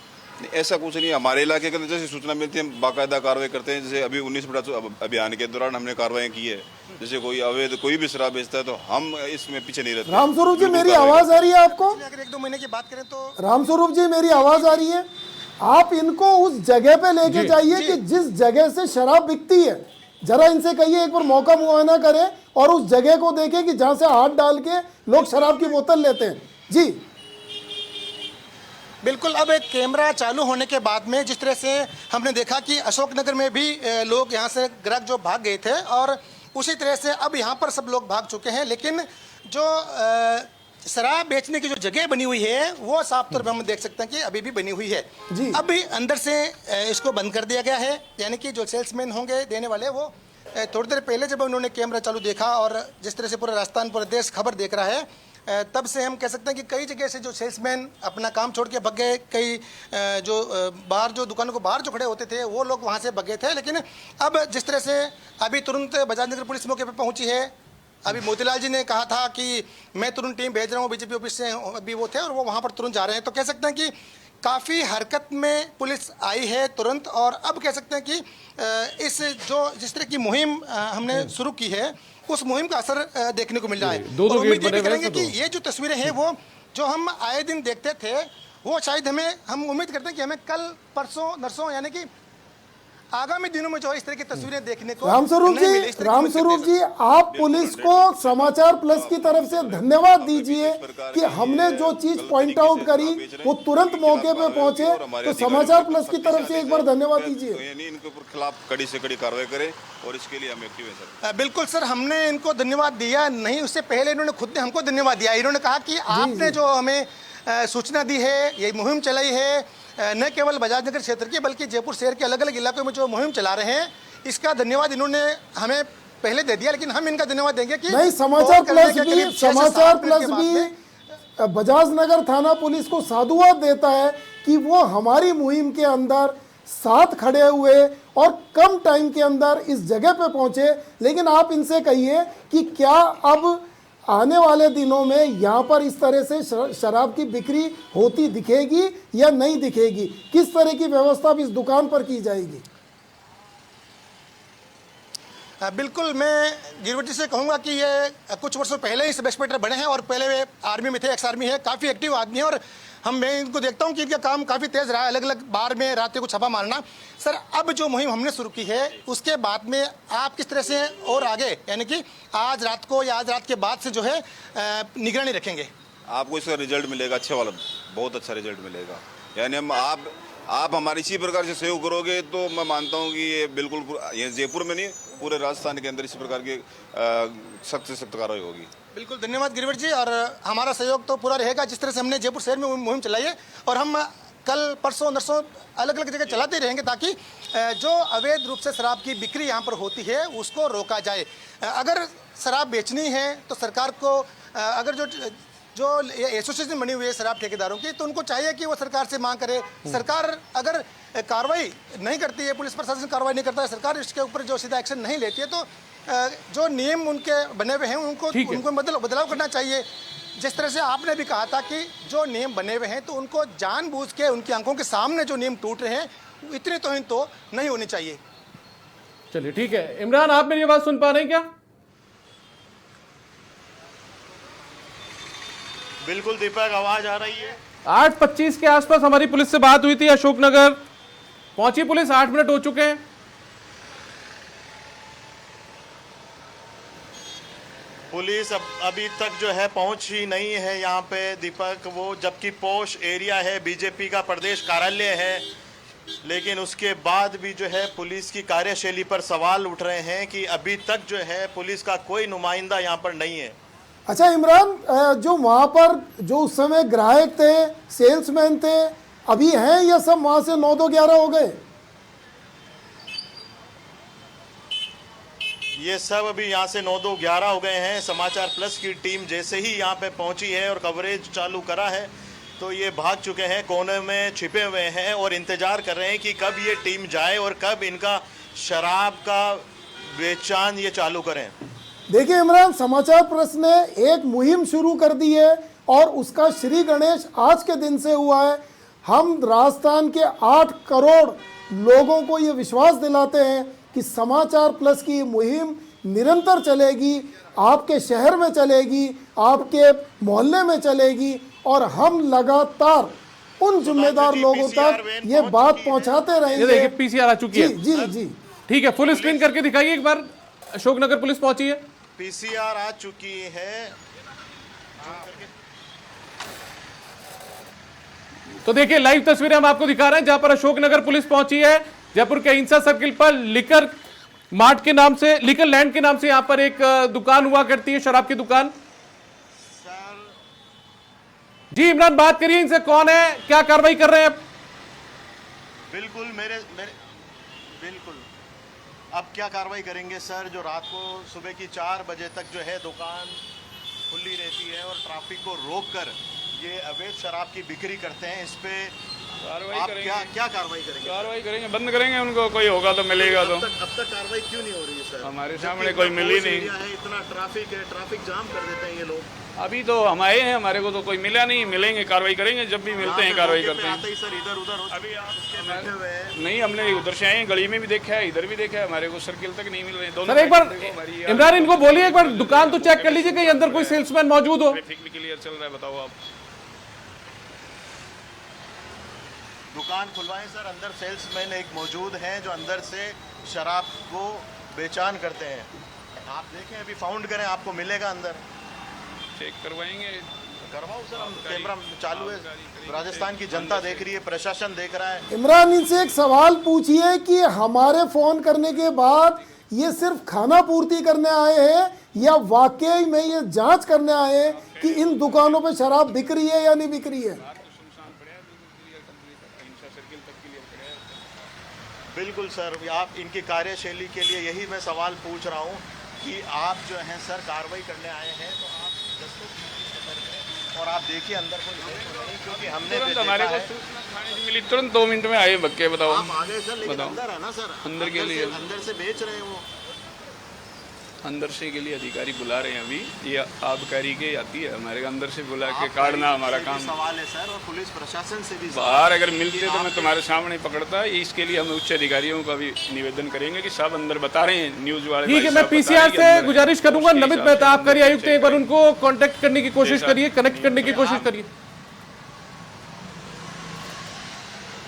ऐसा कुछ नहीं, हमारे इलाके के अंदर जैसे सूचना मिलती है हम बाकायदा कार्रवाई करते हैं। जैसे अभी 19 अभियान के दौरान हमने कार्रवाई की है। जैसे कोई अवैध कोई भी शराब बेचता है तो हम इसमें पीछे नहीं रहते। रामस्वरूप जी, मेरी आवाज आ रही है आपको? अगर 1-2 महीने की बात करें तो रामस्वरूप जी, मेरी आवाज आ रही है? आप इनको उस जगह पे लेके जाइए कि जिस जगह से शराब बिकती है। जरा इनसे कहिए एक बार मौका मुआयना करें और उस जगह को देखें कि जहां से हाथ डाल के लोग शराब की बोतल लेते हैं। जी बिल्कुल। अब एक कैमरा चालू होने के बाद में जिस तरह से हमने देखा कि अशोकनगर में भी लोग यहाँ से ग्राहक जो भाग गए थे और उसी तरह से अब यहाँ पर सब लोग भाग चुके हैं, लेकिन जो शराब बेचने की जो जगह बनी हुई है वो साफ तौर पर हम देख सकते हैं कि अभी भी बनी हुई है। अभी अंदर से इसको बंद कर दिया गया है, यानी कि जो सेल्समैन होंगे देने वाले वो थोड़ी देर पहले जब उन्होंने कैमरा चालू देखा और जिस तरह से पूरा राजस्थान पूरा देश खबर देख रहा है, तब से हम कह सकते हैं कि कई जगह से जो सेल्समैन अपना काम छोड़ के भग गए, कई जो बाहर जो दुकानों को बाहर जो खड़े होते थे वो लोग वहाँ से भग गए थे। लेकिन अब जिस तरह से अभी तुरंत बजाज नगर पुलिस मौके पर पहुँची है। अभी मोतीलाल जी ने कहा था कि मैं तुरंत टीम भेज रहा हूँ, बीजेपी ऑफिस से अभी वो थे और वो वहाँ पर तुरंत जा रहे हैं। तो कह सकते हैं कि काफ़ी हरकत में पुलिस आई है तुरंत, और अब कह सकते हैं कि इस जो जिस तरह की मुहिम हमने शुरू की है उस मुहिम का असर देखने को मिल रहा है। दो उम्मीद ये करेंगे कि ये जो तस्वीरें हैं वो जो हम आए दिन देखते थे वो शायद हम उम्मीद करते हैं कि हमें कल परसों नरसों यानी कि आगामी दिनों में जो इस तरह की तस्वीरें देखने को रामस्वरूप जी, आप पुलिस को समाचार प्लस की तरफ से धन्यवाद दीजिए कि हमने जो चीज पॉइंट आउट करी वो तुरंत मौके पे पहुंचे, तो समाचार प्लस की तरफ से एक बार धन्यवाद दीजिए। इनके खिलाफ कड़ी से कड़ी कार्रवाई करें और इसके लिए हम एक्टिव हैं सर। बिल्कुल सर, हमने इनको धन्यवाद दिया नहीं, उससे पहले इन्होंने खुद ने हमको धन्यवाद दिया। इन्होंने कहा कि आपने जो हमें सूचना दी है, ये मुहिम चलाई है, न केवल बजाज नगर क्षेत्र की बल्कि जयपुर शहर के अलग अलग इलाकों में जो मुहिम चला रहे हैं, इसका धन्यवाद इन्होंने हमें पहले दे दिया। लेकिन हम इनका धन्यवाद देंगे कि नहीं, समाचार प्लस भी बजाज नगर थाना पुलिस को साधुवाद देता है कि वो हमारी मुहिम के अंदर साथ खड़े हुए और कम टाइम के अंदर इस जगह पे पहुंचे। लेकिन आप इनसे कहिए कि क्या अब आने वाले दिनों में यहाँ पर इस तरह से शराब की बिक्री होती दिखेगी या नहीं दिखेगी? किस तरह की व्यवस्था इस दुकान पर की जाएगी? बिल्कुल, मैं गिरवट जी से कहूँगा कि ये कुछ वर्षों पहले ही सब इंस्पेक्टर बने हैं और पहले वे आर्मी में थे, एक्स आर्मी है, काफ़ी एक्टिव आदमी है और मैं इनको देखता हूँ कि इनका काम काफ़ी तेज़ रहा है, अलग अलग बार में रात को छापा मारना। सर, अब जो मुहिम हमने शुरू की है उसके बाद में आप किस तरह से और आगे, यानी कि आज रात को या आज रात के बाद से जो है निगरानी रखेंगे? आपको इसका रिजल्ट मिलेगा अच्छा वाला, बहुत अच्छा रिजल्ट मिलेगा। यानी हम आप हमारी इसी प्रकार से सहयोग करोगे तो मैं मानता हूँ कि ये बिल्कुल ये जयपुर में नहीं पूरे राजस्थान के अंदर इसी प्रकार की सख्त से सख्त कार्रवाई होगी। बिल्कुल, धन्यवाद गिरवट जी, और हमारा सहयोग तो पूरा रहेगा जिस तरह से हमने जयपुर शहर में मुहिम चलाई है, और हम कल परसों नरसों अलग अलग जगह चलाते रहेंगे ताकि जो अवैध रूप से शराब की बिक्री यहाँ पर होती है उसको रोका जाए। अगर शराब बेचनी है तो सरकार को, अगर जो एसोसिएशन बनी हुई है शराब ठेकेदारों की, तो उनको चाहिए कि वो सरकार से मांग करे। सरकार अगर कार्रवाई नहीं करती है, पुलिस प्रशासन कार्रवाई नहीं करता है, सरकार इसके ऊपर जो सीधा एक्शन नहीं लेती है, तो जो नियम उनके बने हुए हैं उनको बदलाव करना चाहिए। जिस तरह से आपने भी कहा था कि जो नियम बने हुए हैं तो उनको जानबूझ के उनकी आंखों के सामने जो नियम टूट रहे हैं, इतनी तौहीन तो नहीं होनी चाहिए। चलिए ठीक है। इमरान, आप मेरी आवाज सुन पा रहे हैं क्या? बिल्कुल दीपक, आवाज आ रही है। 8:25 के आसपास हमारी पुलिस से बात हुई थी, अशोकनगर पहुंची पुलिस, 8 मिनट हो चुके हैं। पुलिस अभी तक जो है पहुंची नहीं है यहाँ पे दीपक, वो जबकि पोश एरिया है, बीजेपी का प्रदेश कार्यालय है, लेकिन उसके बाद भी जो है पुलिस की कार्यशैली पर सवाल उठ रहे हैं कि अभी तक जो है पुलिस का कोई नुमाइंदा यहाँ पर नहीं है। अच्छा इमरान, जो वहाँ पर जो उस समय ग्राहक थे, सेल्समैन थे, अभी हैं या सब वहाँ से 9-11 हो गए? ये सब अभी यहाँ से 9-11 हो गए हैं। समाचार प्लस की टीम जैसे ही यहाँ पे पहुंची है और कवरेज चालू करा है तो ये भाग चुके हैं, कोने में छिपे हुए हैं और इंतजार कर रहे हैं कि कब ये टीम जाए और कब इनका शराब का बेचान ये चालू करें। देखिए इमरान, समाचार प्रेस ने एक मुहिम शुरू कर दी है और उसका श्री गणेश आज के दिन से हुआ है। हम राजस्थान के 8 करोड़ लोगों को ये विश्वास दिलाते हैं कि समाचार प्लस की मुहिम निरंतर चलेगी, आपके शहर में चलेगी, आपके मोहल्ले में चलेगी, और हम लगातार उन जिम्मेदार लोगों तक ये बात पहुंचाते रहेंगे। ये देखिए पीसीआर आ चुकी है। जी जी ठीक है, फुल स्क्रीन करके दिखाइए एक बार। अशोकनगर पुलिस पहुंची है, पीसीआर आ चुकी है। तो देखिए लाइव तस्वीरें हम आपको दिखा रहे हैं जहां पर अशोकनगर पुलिस पहुंची है। जयपुर के अहिंसा सर्किल पर लिकर मार्ट के नाम से, लिकर लैंड के नाम से यहां पर एक दुकान हुआ करती है, शराब की दुकान। जी इमरान, बात करिए, इनसे कौन है, क्या कार्रवाई कर रहे हैं? बिल्कुल बिल्कुल, अब क्या कार्रवाई करेंगे सर? जो रात को सुबह की 4 बजे तक जो है दुकान खुली रहती है और ट्रैफिक को रोककर ये अवैध शराब की बिक्री करते हैं, इस पे आप क्या कार्रवाई करेंगे? कार्रवाई करेंगे, बंद करेंगे उनको, कोई होगा तो मिलेगा। तो अब तक कार्रवाई क्यों नहीं हो रही है सर? हमारे सामने कोई मिली नहीं है, इतना ट्रैफिक है, ट्रैफिक जाम कर देते हैं ये लोग। अभी तो हम आए हैं, हमारे को तो कोई मिला नहीं, मिलेंगे, कार्रवाई करेंगे, जब भी मिलते हैं कार्रवाई करते हैं। सर इधर उधर अभी आप नहीं, हमने उधर से आए, गली में भी देखा है, इधर भी देखा है, हमारे को सर्किल तक नहीं मिल रहे दोनों। सर एक बार इमरान इनको बोलिए, एक बार दुकान तो चेक कर लीजिए कहीं अंदर कोई सेल्समैन मौजूद हो। ट्रैफिक भी क्लियर चल रहा है, बताओ आप। दुकान खुलवाएं सर, अंदर सेल्समैन एक मौजूद हैं जो अंदर से शराब को बेचान करते हैं। आप देखें, अभी फाउंड करें, आपको मिलेगा अंदर। चेक करवाएंगे, करवाओ सर, हम कैमरा चालू है, राजस्थान की जनता देख रही है, प्रशासन देख रहा है। इमरान, इनसे एक सवाल पूछिए कि हमारे फोन करने के बाद ये सिर्फ खाना पूर्ति करने आए हैं या वाकई में ये जांच करने आए हैं कि इन दुकानों पे शराब बिक रही है या नहीं बिक रही है? बिल्कुल सर, आप इनकी कार्यशैली के लिए यही मैं सवाल पूछ रहा हूँ कि आप जो हैं सर कार्रवाई करने आए हैं तो आप और आप देखिए अंदर कोई नहीं, क्योंकि हमने हमारे को सूचना थाने से मिली, तुरंत 2 मिनट में आए बक्के। बताओ आप आगे सर, लेकिन अंदर है ना सर, अंदर के लिए अंदर से बेच रहे हैं वो। अंदर से के लिए अधिकारी बुला रहे हैं अभी, ये आबकारी के आती है हमारे अंदर से बुला के काटना हमारा काम सवाल है सर, और पुलिस प्रशासन से भी बाहर अगर मिलते तो मैं तुम्हारे सामने पकड़ता। इसके लिए हम उच्च अधिकारियों का भी निवेदन करेंगे कि सब अंदर बता रहे हैं न्यूज वाले। ठीक है, मैं पीसीआर से गुजारिश करूंगा, नमित मेहता आबकारी आयुक्त, एक बार उनको कांटेक्ट करने की कोशिश करिए, कनेक्ट करने की कोशिश करिए।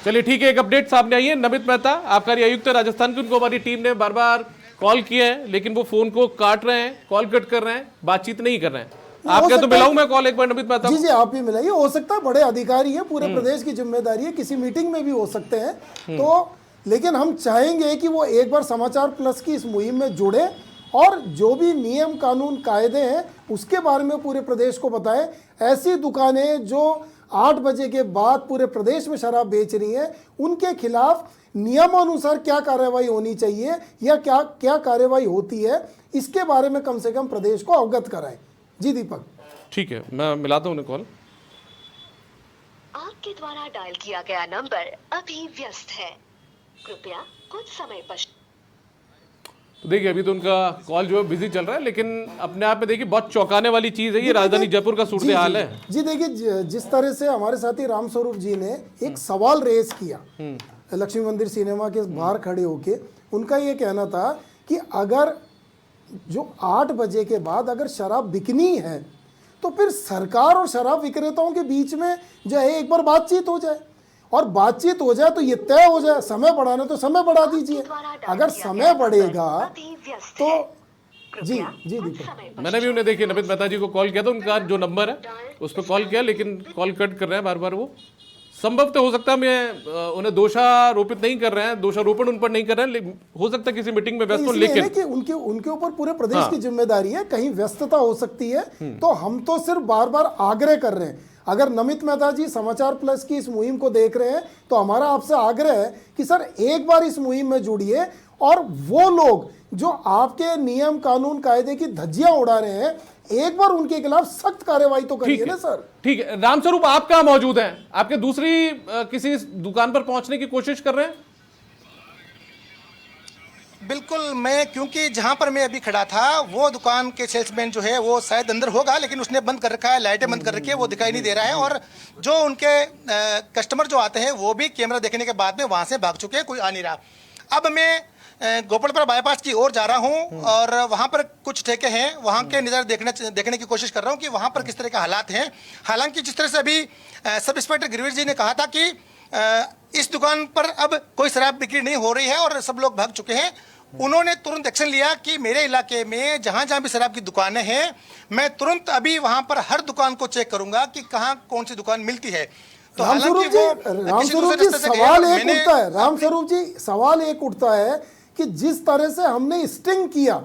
चलिए ठीक है, एक अपडेट सामने आई है। नमित मेहता आबकारी आयुक्त राजस्थान की, उनको हमारी टीम ने बार बार कॉल किया है, लेकिन वो फोन को काट रहे हैं, कॉल कट कर रहे हैं, बातचीत नहीं कर रहे हैं। आपके तो मिलाऊं मैं कॉल एक बार नमित मेहता। जी जी, आप भी मिलाइए। हो सकता है बड़े अधिकारी है, पूरे प्रदेश की जिम्मेदारी है, किसी मीटिंग में भी हो सकते हैं। तो लेकिन हम चाहेंगे कि वो एक बार समाचार प्लस की इस मुहिम में जुड़े और जो भी नियम कानून कायदे हैं उसके बारे में पूरे प्रदेश को बताएं। ऐसी दुकानें जो 8 बजे के बाद पूरे प्रदेश में शराब बेच रही हैं, उनके खिलाफ नियमानुसार क्या कार्रवाई होनी चाहिए या क्या कार्रवाई होती है, इसके बारे में कम से कम प्रदेश को अवगत कराएं। जी दीपक। ठीक है, मैं मिलाता हूं उन्हें कॉल। आपके द्वारा डायल किया गया नंबर अभी व्यस्त है, कृपया कुछ समय पश्चात। तो देखिए अभी तो उनका कॉल जो है बिजी चल रहा है, लेकिन अपने आप में देखिए बहुत चौंकाने वाली चीज है ये, राजधानी जयपुर का सूरत हाल है। जी देखिए, जिस तरह से हमारे साथी रामस्वरूप जी ने एक सवाल रेज किया लक्ष्मी मंदिर सिनेमा के बाहर खड़े होके, उनका ये कहना था कि अगर जो 8 बजे के बाद अगर शराब बिकनी है तो फिर सरकार और शराब विक्रेताओं के बीच में जो है एक बार बातचीत हो जाए, और बातचीत हो जाए तो ये तय हो जाए। समय बढ़ाना तो समय बढ़ा दीजिए, अगर समय बढ़ेगा तो जी जी दीपक। मैंने भी उन्हें देखिए नमित मेहता जी को कॉल किया था, उनका जो नंबर है उस पर कॉल किया, लेकिन कॉल कट कर रहे हैं बार बार। वो संभव तो हो सकता है मैं उन्हें दोषारोपित नहीं कर रहे हैं, दोषारोपण उन पर नहीं कर रहे हैं, लेकिन हो सकता है किसी मीटिंग में व्यस्त हो, लेकिन कि उनके ऊपर पूरे प्रदेश की जिम्मेदारी है, कहीं व्यस्तता हो सकती है। तो हम तो सिर्फ बार बार आग्रह कर रहे हैं, अगर नमित मेहता जी समाचार प्लस की इस मुहिम को देख रहे हैं तो हमारा आपसे आग्रह है कि सर एक बार इस मुहिम में जुड़िए, और वो लोग जो आपके नियम कानून कायदे की धज्जियां उड़ा रहे हैं, एक बार उनके खिलाफ सख्त कार्रवाई तो करिए ना सर। ठीक है, रामस्वरूप आप कहां मौजूद हैं? आपके दूसरी किसी दुकान पर पहुंचने की कोशिश कर रहे हैं? बिल्कुल, मैं क्योंकि जहां पर मैं अभी खड़ा था वो दुकान के सेल्समैन जो है वो शायद अंदर होगा, लेकिन उसने बंद कर रखा है, लाइटें बंद कर रखी है, वो दिखाई नहीं दे रहा है। और जो उनके कस्टमर जो आते हैं वो भी कैमरा देखने के बाद में वहां से भाग चुके हैं, कोई आ नहीं रहा। अब मैं गोपालपुरा बाईपास की ओर जा रहा हूं और वहां पर कुछ ठेके हैं, वहां के नज़र देखने की कोशिश कर रहा हूं कि वहां पर किस तरह के हालात हैं। हालांकि जिस तरह से अभी सब इंस्पेक्टर गिरवीर जी ने कहा था कि इस दुकान पर अब कोई शराब बिक्री नहीं हो रही है और सब लोग भाग चुके हैं, उन्होंने तुरंत एक्शन लिया कि मेरे इलाके में जहां जहां भी शराब की दुकानें हैं, मैं तुरंत अभी वहां पर हर दुकान को चेक करूंगा कि कहां कौन सी दुकान मिलती है। तो रामस्वरूप जी सवाल एक उठता है कि जिस तरह से हमने स्टिंग किया,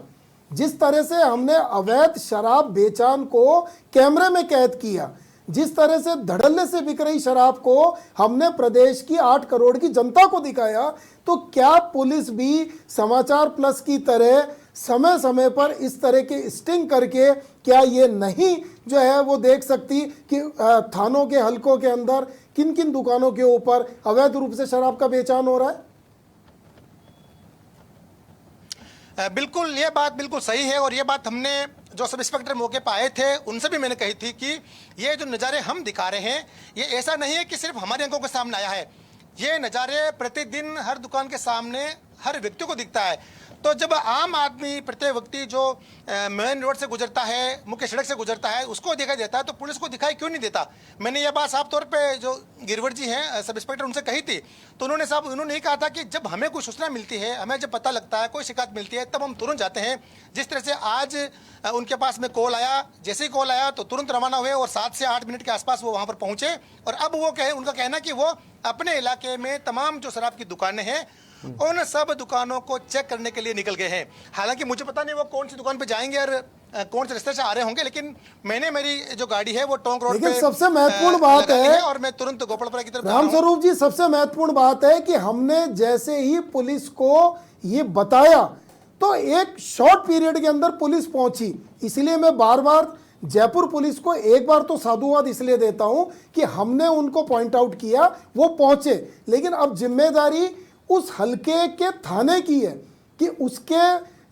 जिस तरह से हमने अवैध शराब बेचान को कैमरे में कैद किया, जिस तरह से धड़ल्ले से बिक रही शराब को हमने प्रदेश की 8 करोड़ की जनता को दिखाया, तो क्या पुलिस भी समाचार प्लस की तरह समय समय पर इस तरह के स्टिंग करके क्या ये नहीं जो है वो देख सकती कि थानों के हलकों के अंदर किन किन दुकानों के ऊपर अवैध रूप से शराब का बेचान हो रहा है? बिल्कुल, ये बात बिल्कुल सही है, और ये बात हमने जो सब इंस्पेक्टर मौके पर आए थे उनसे भी मैंने कही थी कि ये जो नज़ारे हम दिखा रहे हैं ये ऐसा नहीं है कि सिर्फ हमारी आंखों के सामने आया है, ये नज़ारे प्रतिदिन हर दुकान के सामने हर व्यक्ति को दिखता है। तो जब आम आदमी, प्रत्येक व्यक्ति जो मेन रोड से गुजरता है, मुख्य सड़क से गुजरता है, उसको दिखाई देता है, तो पुलिस को दिखाई क्यों नहीं देता? मैंने ये बात साफ तौर पे जो गिरवर जी हैं सब इंस्पेक्टर, उनसे कही थी, तो उन्होंने ही कहा था कि जब हमें कोई सूचना मिलती है, हमें जब पता लगता है, कोई शिकायत मिलती है, तब हम तुरंत जाते हैं। जिस तरह से आज उनके पास में कॉल आया, जैसे ही कॉल आया तो तुरंत रवाना हुए और 7 से 8 मिनट के आसपास वो वहाँ पर पहुँचे, और अब वो उनका कहना कि वो अपने इलाके में तमाम जो शराब की दुकानें हैं उन सब दुकानों को चेक करने के लिए निकल गए हैं। हालांकि मुझे पता नहीं वो कौन सी दुकान पे जाएंगे और कौन से रास्ते से आ रहे होंगे, लेकिन मैंने मेरी जो गाड़ी है वो टोंक रोड पे सबसे महत्वपूर्ण बात है और मैं तुरंत गोपालपुरा की तरफ रामस्वरूप जी, सबसे महत्वपूर्ण बात है कि हमने जैसे ही पुलिस को ये बताया तो एक शॉर्ट पीरियड के अंदर पुलिस पहुंची। इसलिए मैं बार बार जयपुर पुलिस को एक बार तो साधुवाद इसलिए देता हूं कि हमने उनको पॉइंट आउट किया, वो पहुंचे। लेकिन अब जिम्मेदारी उस हल्के के थाने की है कि उसके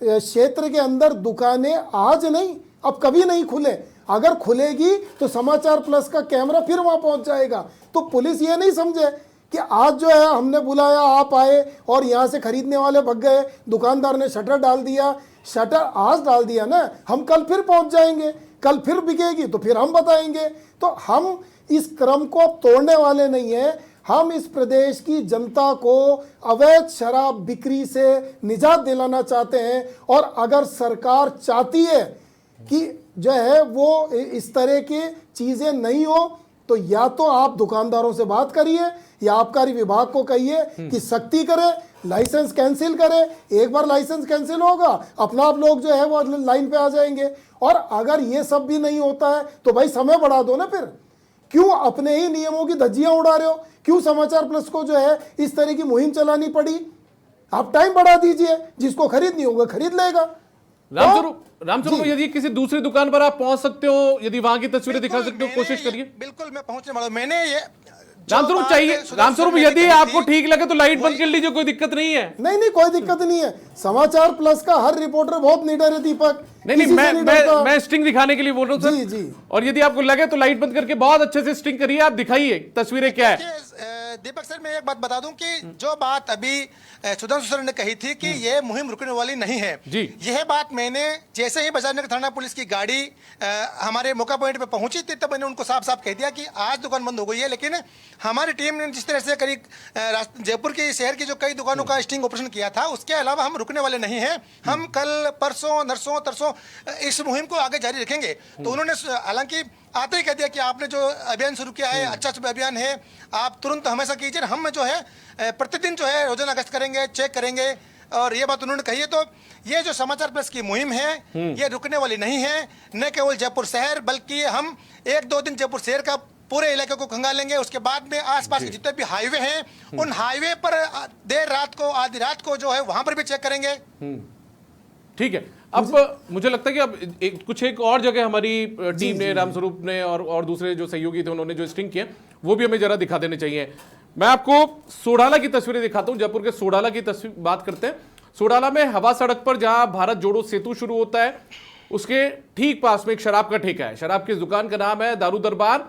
क्षेत्र के अंदर दुकानें आज नहीं, अब कभी नहीं खुले। अगर खुलेगी तो समाचार प्लस का कैमरा फिर वहां पहुंच जाएगा। तो पुलिस ये नहीं समझे कि आज जो है हमने बुलाया, आप आए और यहाँ से खरीदने वाले भग गए, दुकानदार ने शटर डाल दिया। शटर आज डाल दिया ना, हम कल फिर पहुंच जाएंगे, कल फिर बिकेगी तो फिर हम बताएंगे। तो हम इस क्रम को अब तोड़ने वाले नहीं हैं। हम इस प्रदेश की जनता को अवैध शराब बिक्री से निजात दिलाना चाहते हैं। और अगर सरकार चाहती है कि जो है वो इस तरह की चीज़ें नहीं हो, तो या तो आप दुकानदारों से बात करिए या आबकारी विभाग को कहिए कि सख्ती करे, लाइसेंस कैंसिल करे। एक बार लाइसेंस कैंसिल होगा, अपना आप लोग जो है वो लाइन पे आ जाएंगे। और अगर ये सब भी नहीं होता है तो भाई समय बढ़ा दो ना। फिर क्यों अपने ही नियमों की धज्जियां उड़ा रहे हो? क्यों समाचार प्लस को जो है इस तरह की मुहिम चलानी पड़ी? आप टाइम बढ़ा दीजिए, जिसको खरीदनी होगा खरीद लेगा। रामस्वरूप, यदि किसी दूसरी दुकान पर आप पहुंच सकते हो, यदि वहां की तस्वीरें दिखा सकते हो, कोशिश करिए। बिल्कुल मैं पहुंचने वाला हूं। मैंने ये रामस्वरूप चाहिए, रामस्वरूप यदि आपको ठीक लगे तो लाइट बंद कर लीजिए, कोई दिक्कत नहीं है। नहीं नहीं, कोई दिक्कत नहीं है। समाचार प्लस का हर रिपोर्टर बहुत निडर है दीपक। नहीं, मैं स्टिंग दिखाने के लिए बोल रहा हूँ सर। जी। और यदि आपको लगे तो लाइट बंद करके बहुत अच्छे से स्टिंग करिए, आप दिखाइए तस्वीरें क्या है। दीपक सर, मैं एक बात बता दूं कि जो बात अभी सुधांशु सर ने कही थी कि ये मुहिम रुकने वाली नहीं है जी, यह बात मैंने जैसे ही बाजार नगर थाना पुलिस की गाड़ी हमारे मौका पॉइंट पे पहुंची थी, तब मैंने उनको साफ साफ कह दिया कि आज दुकान बंद हो गई है। लेकिन हमारी टीम ने जिस तरह से करीब जयपुर के शहर की जो कई दुकानों का स्टिंग ऑपरेशन किया था, उसके अलावा हम रुकने वाले नहीं हैं। हम कल परसों नरसों तरसों इस मुहिम को आगे जारी रखेंगे। तो उन्होंने हालांकि आते ही कह दिया कि आपने जो अभियान शुरू किया है अच्छा अभियान है, आप तुरंत हमेशा कीजिए। हम जो है प्रतिदिन जो है रोजाना गश्त करेंगे, चेक करेंगे, और ये बात उन्होंने कही है। तो ये जो समाचार प्लस की मुहिम है ये रुकने वाली नहीं है। न केवल जयपुर शहर बल्कि हम 1-2 दिन जयपुर शहर का पूरे इलाके को खंगालेंगे। उसके बाद में आसपास के जितने भी हाईवे हैं उन हाईवे पर देर रात को, आधी रात को जो है वहां पर भी चेक करेंगे। ठीक है। अब मुझे लगता है कि अब कुछ एक और जगह हमारी टीम ने, रामस्वरूप ने और दूसरे जो सहयोगी थे उन्होंने जो स्टिंग किए वो भी हमें जरा दिखा देने चाहिए। मैं आपको सोडाला की तस्वीरें दिखाता हूं। जयपुर के सोडाला की तस्वीर बात करते हैं। सोडाला में हवा सड़क पर जहां भारत जोड़ो सेतु शुरू होता है उसके ठीक पास में एक शराब का ठेका है। शराब की दुकान का नाम है दारू दरबार,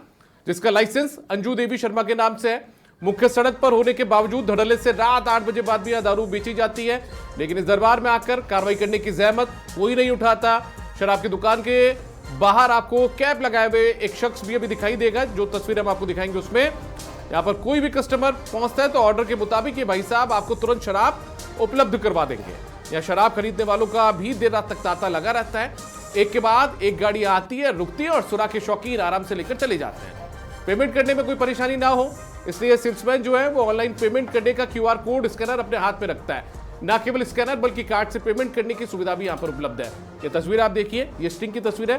जिसका लाइसेंस अंजू देवी शर्मा के नाम से है। मुख्य सड़क पर होने के बावजूद धड़ल्ले से रात 8 बजे बाद भी यहां दारू बेची जाती है, लेकिन इस दरबार में आकर कार्रवाई करने की जहमत कोई नहीं उठाता। शराब की दुकान के बाहर आपको कैप लगाए हुए एक शख्स भी अभी दिखाई देगा। जो तस्वीर हम आपको दिखाएंगे उसमें यहाँ पर कोई भी कस्टमर पहुंचता है तो ऑर्डर के मुताबिक ये भाई साहब आपको तुरंत शराब उपलब्ध करवा देंगे। यहाँ शराब खरीदने वालों का भी देर रात तक तांता लगा रहता है। एक के बाद एक गाड़ी आती है, रुकती है और सुराख के शौकीन आराम से लेकर चले जाते हैं। पेमेंट करने में कोई परेशानी ना हो इसलिए सेल्समैन जो है वो ऑनलाइन पेमेंट करने का QR कोड स्कैनर अपने हाथ में रखता है। ना केवल स्कैनर बल्कि कार्ड से पेमेंट करने की सुविधा भी यहाँ पर उपलब्ध है। ये तस्वीर आप देखिए, ये स्टिंग की तस्वीर है।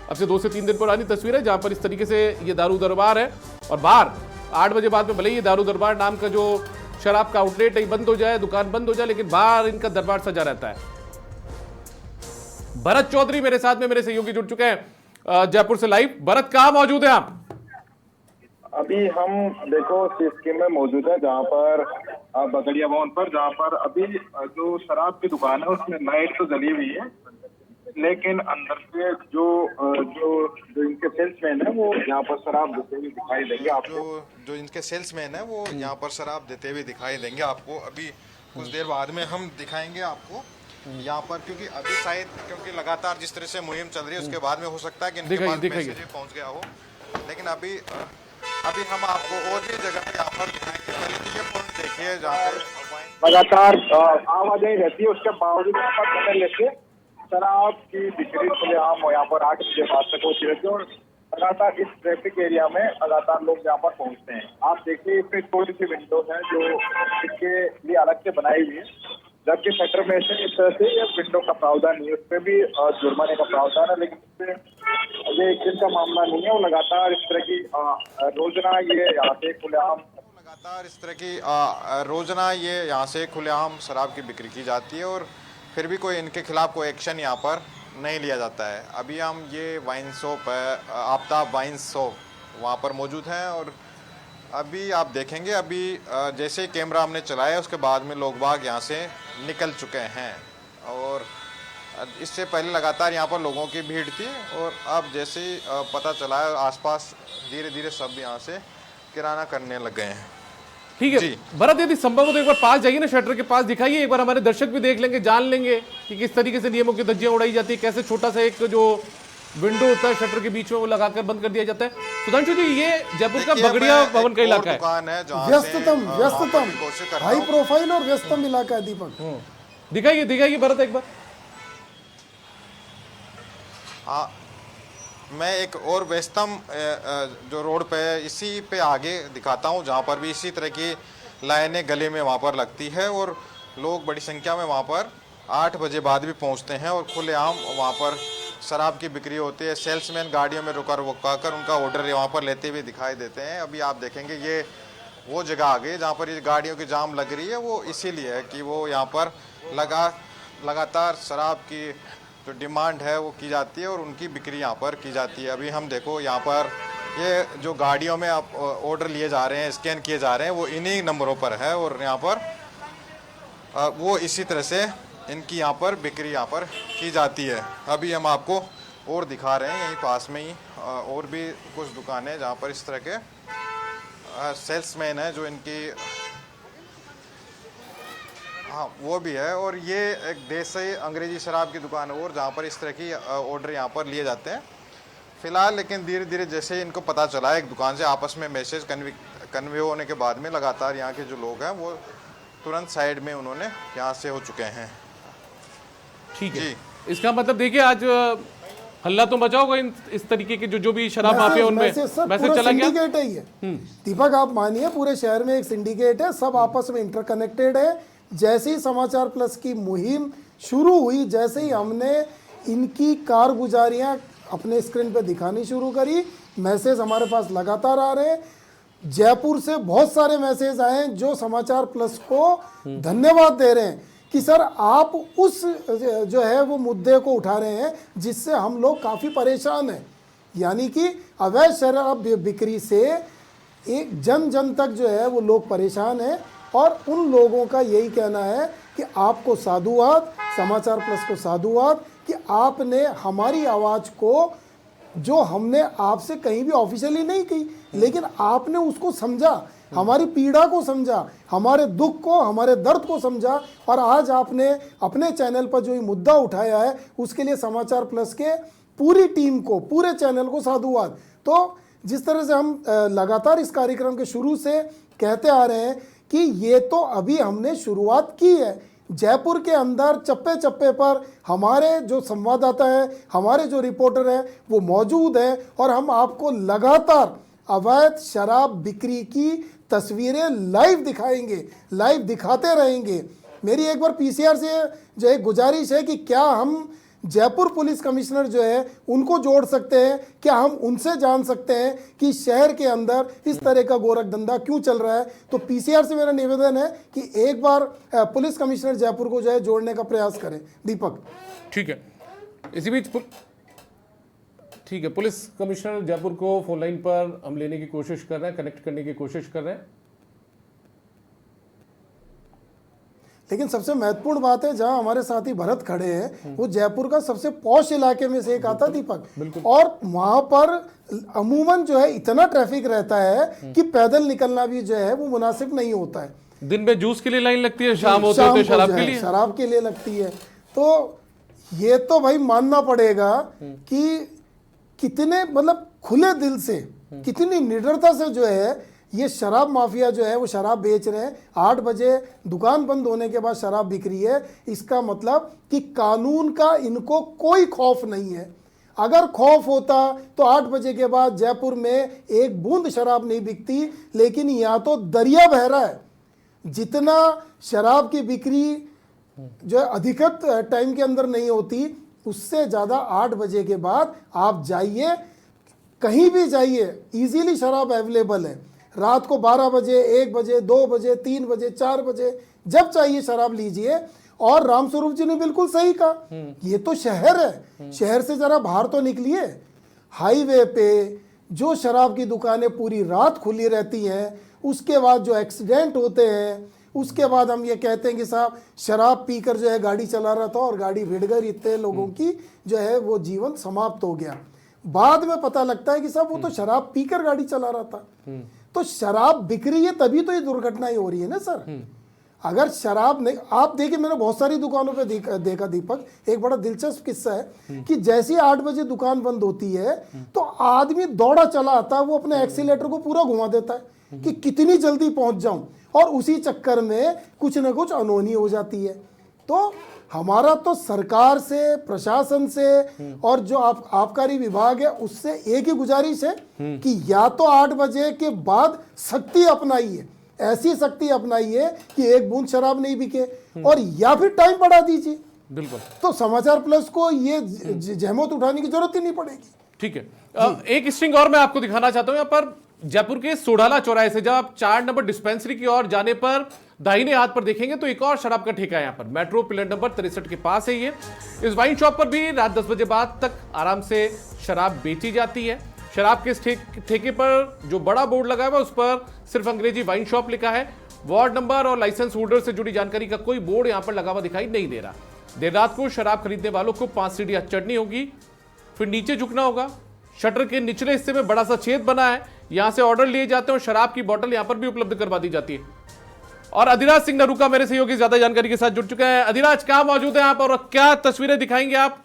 अब से 2 से 3 दिन पुरानी तस्वीर है जहां पर इस तरीके से ये दारू दरबार है और बाहर 8 बजे बाद में भले ही दारू दरबार नाम का जो शराब का आउटलेट बंद हो जाए, दुकान बंद हो जाए, लेकिन बाहर इनका दरबार सजा रहता है। भरत चौधरी मेरे साथ में, मेरे सहयोगी जुड़ चुके हैं जयपुर से लाइव। भरत, कहां मौजूद है आप? अभी हम देखो स्कीम में मौजूद है जहाँ पर बगड़िया भवन पर, जहाँ पर अभी जो शराब की दुकान है उसमें लाइट तो जली हुई है, लेकिन अंदर से जो इनके सेल्समैन है वो यहाँ पर शराब देते हुए दिखाई देंगे आपको। जो इनके सेल्समैन है वो यहाँ पर शराब देते हुए दिखाई देंगे आपको। अभी कुछ देर बाद में हम दिखाएंगे आपको यहाँ पर, क्योंकि अभी शायद क्योंकि लगातार जिस तरह से मुहिम चल रही है उसके बाद में हो सकता है कि इनके पास मैसेज पहुँच गया हो, लेकिन अभी हम आपको और भी जगह पे यहाँ पर दिखाएंगे। पहले तो ये पॉइंट देखिए जहाँ पे लगातार आवाजाही रहती है, उसके बावजूद यहाँ पर पकड़ लेते शराब की बिक्री खुलेआम यहाँ पर 8 बजे बाद तक होती रहती है और लगातार इस ट्रैफिक एरिया में लगातार लोग यहाँ पर पहुँचते हैं। आप देखिए इसमें छोटी सी विंडो है जो इसके लिए अलग से बनाई हुई है, जबकि शटर में से इस तरह से ये विंडो का प्रावधान नहीं है, उसमें भी जुर्माने का प्रावधान है, लेकिन इसमें ये एक दिन का मामला नहीं है। वो लगातार इस तरह की रोजना ये यहाँ से खुलेआम शराब की बिक्री की जाती है और फिर भी कोई इनके खिलाफ कोई एक्शन यहाँ पर नहीं लिया जाता है। अभी हम ये वाइन शॉप है, आफ्ताब वाइन शॉप, वहाँ पर मौजूद हैं और अभी आप देखेंगे अभी जैसे ही कैमरा हमने चलाया उसके बाद में लोग बाग यहाँ से निकल चुके हैं और इससे पहले लगातार यहाँ पर लोगों की भीड़ थी और अब जैसे ही पता चला है आसपास धीरे धीरे सब यहाँ से किराना करने लग गए हैं। ठीक है भरत, यदि संभव हो तो एक बार पास जाइए ना, शटर के पास दिखाइए, एक बार हमारे दर्शक भी देख लेंगे, जान लेंगे कि किस तरीके से नियमों की धज्जियां उड़ाई जाती है, कैसे छोटा सा एक जो विंडो होता है शटर के बीच में वो लगाकर बंद कर दिया जाता है। सुधांशु जी, ये जयपुर का बगड़िया भवन का इलाका है, व्यस्ततम हाई प्रोफाइल और व्यस्तम इलाका है। दीपक दिखाइए भरत एक बार। हाँ, मैं एक और व्यस्तम जो रोड पे इसी पे आगे दिखाता हूँ जहाँ पर भी इसी तरह की लाइनें गले में वहाँ पर लगती है और लोग बड़ी संख्या में वहाँ पर 8 बजे बाद भी पहुँचते हैं और खुलेआम वहाँ पर शराब की बिक्री होती है। सेल्समैन गाड़ियों में रुका कर उनका ऑर्डर वहाँ पर लेते हुए दिखाई देते हैं। अभी आप देखेंगे ये वो जगह आ गई जहाँ पर ये गाड़ियों की जाम लग रही है, वो इसीलिए है कि वो यहाँ पर लगातार शराब की जो डिमांड है वो की जाती है और उनकी बिक्री यहाँ पर की जाती है। अभी हम देखो यहाँ पर ये जो गाड़ियों में आप ऑर्डर लिए जा रहे हैं, स्कैन किए जा रहे हैं, वो इन्हीं नंबरों पर है और यहाँ पर वो इसी तरह से इनकी यहाँ पर बिक्री यहाँ पर की जाती है। अभी हम आपको और दिखा रहे हैं, यहीं पास में ही और भी कुछ दुकानें जहाँ पर इस तरह के सेल्समैन हैं जो इनकी हाँ वो भी है। और ये एक देसी अंग्रेजी शराब की दुकान है और जहाँ पर इस तरह की ऑर्डर यहाँ पर लिए जाते हैं फिलहाल। लेकिन धीरे धीरे जैसे इनको पता चला एक दुकान से आपस में मैसेज कन्वे होने के बाद में लगातार यहाँ के जो लोग हैं वो तुरंत साइड में उन्होंने यहाँ से हो चुके हैं। ठीक है, इसका मतलब देखिए आज हल्ला तो मचा होगा इस तरीके के जो भी शराब माफिया उनमें मैसेज चला गया है ये। दीपक आप मानिए पूरे शहर में एक सिंडिकेट है, सब आपस में इंटरकनेक्टेड है। जैसे ही समाचार प्लस की मुहिम शुरू हुई, जैसे ही हमने इनकी कारगुजारियां अपने स्क्रीन पे दिखानी शुरू करी, मैसेज हमारे पास लगातार आ रहे हैं। जयपुर से बहुत सारे मैसेज आए हैं जो समाचार प्लस को धन्यवाद दे रहे हैं कि सर आप उस जो है वो मुद्दे को उठा रहे हैं जिससे हम लोग काफ़ी परेशान हैं, यानी कि अवैध शराब बिक्री से एक जन तक जो है वो लोग परेशान हैं। और उन लोगों का यही कहना है कि आपको साधुवाद, समाचार प्लस को साधुवाद कि आपने हमारी आवाज़ को, जो हमने आपसे कहीं भी ऑफिशियली नहीं की, लेकिन आपने उसको समझा, हमारी पीड़ा को समझा, हमारे दुख को, हमारे दर्द को समझा और आज आपने अपने चैनल पर जो ये मुद्दा उठाया है उसके लिए समाचार प्लस के पूरी टीम को, पूरे चैनल को साधुवाद। तो जिस तरह से हम लगातार इस कार्यक्रम के शुरू से कहते आ रहे हैं कि ये तो अभी हमने शुरुआत की है। जयपुर के अंदर चप्पे चप्पे पर हमारे जो संवाददाता हैं, हमारे जो रिपोर्टर हैं वो मौजूद हैं और हम आपको लगातार अवैध शराब बिक्री की तस्वीरें लाइव दिखाएंगे, लाइव दिखाते रहेंगे। मेरी एक बार पीसीआर से जो है गुजारिश है कि क्या हम जयपुर पुलिस कमिश्नर जो है उनको जोड़ सकते हैं, क्या हम उनसे जान सकते हैं कि शहर के अंदर इस तरह का गोरख धंधा क्यों चल रहा है। तो पीसीआर से मेरा निवेदन है कि एक बार पुलिस कमिश्नर जयपुर को जो है जोड़ने का प्रयास करें। दीपक ठीक है, इसी बीच ठीक है, पुलिस कमिश्नर जयपुर को फोन लाइन पर हम लेने की कोशिश कर रहे हैं, कनेक्ट करने की कोशिश कर रहे हैं। लेकिन सबसे महत्वपूर्ण बात है, जहां हमारे साथी भरत खड़े हैं वो जयपुर का सबसे पॉश इलाके में से एक आता दीपक, और वहां पर अमूमन जो है इतना ट्रैफिक रहता है कि पैदल निकलना भी जो है वो मुनासिब नहीं होता है। दिन में जूस के लिए लाइन लगती है, शाम होते होते शराब के लिए लगती है। तो ये तो भाई मानना पड़ेगा कि कितने मतलब खुले दिल से, कितनी निडरता से जो है ये शराब माफिया जो है वो शराब बेच रहे हैं। 8 बजे दुकान बंद होने के बाद शराब बिक रही है। इसका मतलब कि कानून का इनको कोई खौफ नहीं है। अगर खौफ होता तो 8 बजे के बाद जयपुर में एक बूंद शराब नहीं बिकती, लेकिन यहाँ तो दरिया बह रहा है। जितना शराब की बिक्री जो है अधिकत टाइम के अंदर नहीं होती, उससे ज़्यादा 8 बजे के बाद आप जाइए, कहीं भी जाइए, इजीली शराब अवेलेबल है। रात को 12 बजे, 1 बजे, 2 बजे, 3 बजे, 4 बजे, जब चाहिए शराब लीजिए। और रामस्वरूप जी ने बिल्कुल सही कहा, ये तो शहर है, शहर से जरा बाहर तो निकलिए। हाईवे पे जो शराब की दुकानें पूरी रात खुली रहती हैं, उसके बाद जो एक्सीडेंट होते हैं, उसके बाद हम ये कहते हैं कि साहब शराब पीकर जो है गाड़ी चला रहा था और गाड़ी भिड़ गई, इतने लोगों की जो है वो जीवन समाप्त हो गया। बाद में पता लगता है कि साहब वो तो शराब पीकर गाड़ी चला रहा था। तो शराब बिक रही है तभी तो ये दुर्घटनाएं हो रही है ना सर। अगर शराब नहीं, आप देखिए मैंने बहुत सारी दुकानों पे देखा दीपक, एक बड़ा दिलचस्प किस्सा है कि जैसे ही 8 बजे दुकान बंद होती है तो आदमी दौड़ा चला आता है, वो अपने एक्सीलेटर को पूरा घुमा देता है कि कितनी जल्दी पहुंच जाऊं, और उसी चक्कर में कुछ ना कुछ अनहोनी हो जाती है। तो हमारा तो सरकार से, प्रशासन से और जो आबकारी विभाग है उससे एक ही गुजारिश है कि या तो 8 बजे के बाद सख्ती अपनाइए, ऐसी सख्ती अपनाइए कि एक बूंद शराब नहीं बिके, और या फिर टाइम बढ़ा दीजिए। बिल्कुल, तो समाचार प्लस को ये जहमत उठाने की जरूरत ही नहीं पड़ेगी। ठीक है। एक स्ट्रिंग और मैं आपको दिखाना चाहता हूं। यहाँ पर जयपुर के सोडाला चौराहे से जब आप 4 नंबर डिस्पेंसरी की ओर जाने पर दाहिने हाथ पर देखेंगे तो एक और शराब का ठेका है। यहाँ पर मेट्रो पिलर नंबर 63 के पास है ये। इस वाइन शॉप पर भी रात 10 बजे बाद तक आराम से शराब बेची जाती है। शराब के इस ठेके पर जो बड़ा बोर्ड लगा हुआ है उस पर सिर्फ अंग्रेजी वाइन शॉप लिखा है। वार्ड नंबर और लाइसेंस होल्डर से जुड़ी जानकारी का कोई बोर्ड यहाँ पर लगा हुआ दिखाई नहीं दे रहा। देर रात को शराब खरीदने वालों को 5 सीढ़ियां चढ़नी होगी, फिर नीचे झुकना होगा। शटर के निचले हिस्से में बड़ा सा छेद बना है, यहां से ऑर्डर लिए जाते हैं और शराब की बोतल यहां पर भी उपलब्ध करवा दी जाती है। और अधिराज सिंह नरूका मेरे सहयोगी ज्यादा जानकारी के साथ जुड़ चुके हैं। अधिराज, कहां मौजूद है आप और क्या तस्वीरें दिखाएंगे आप?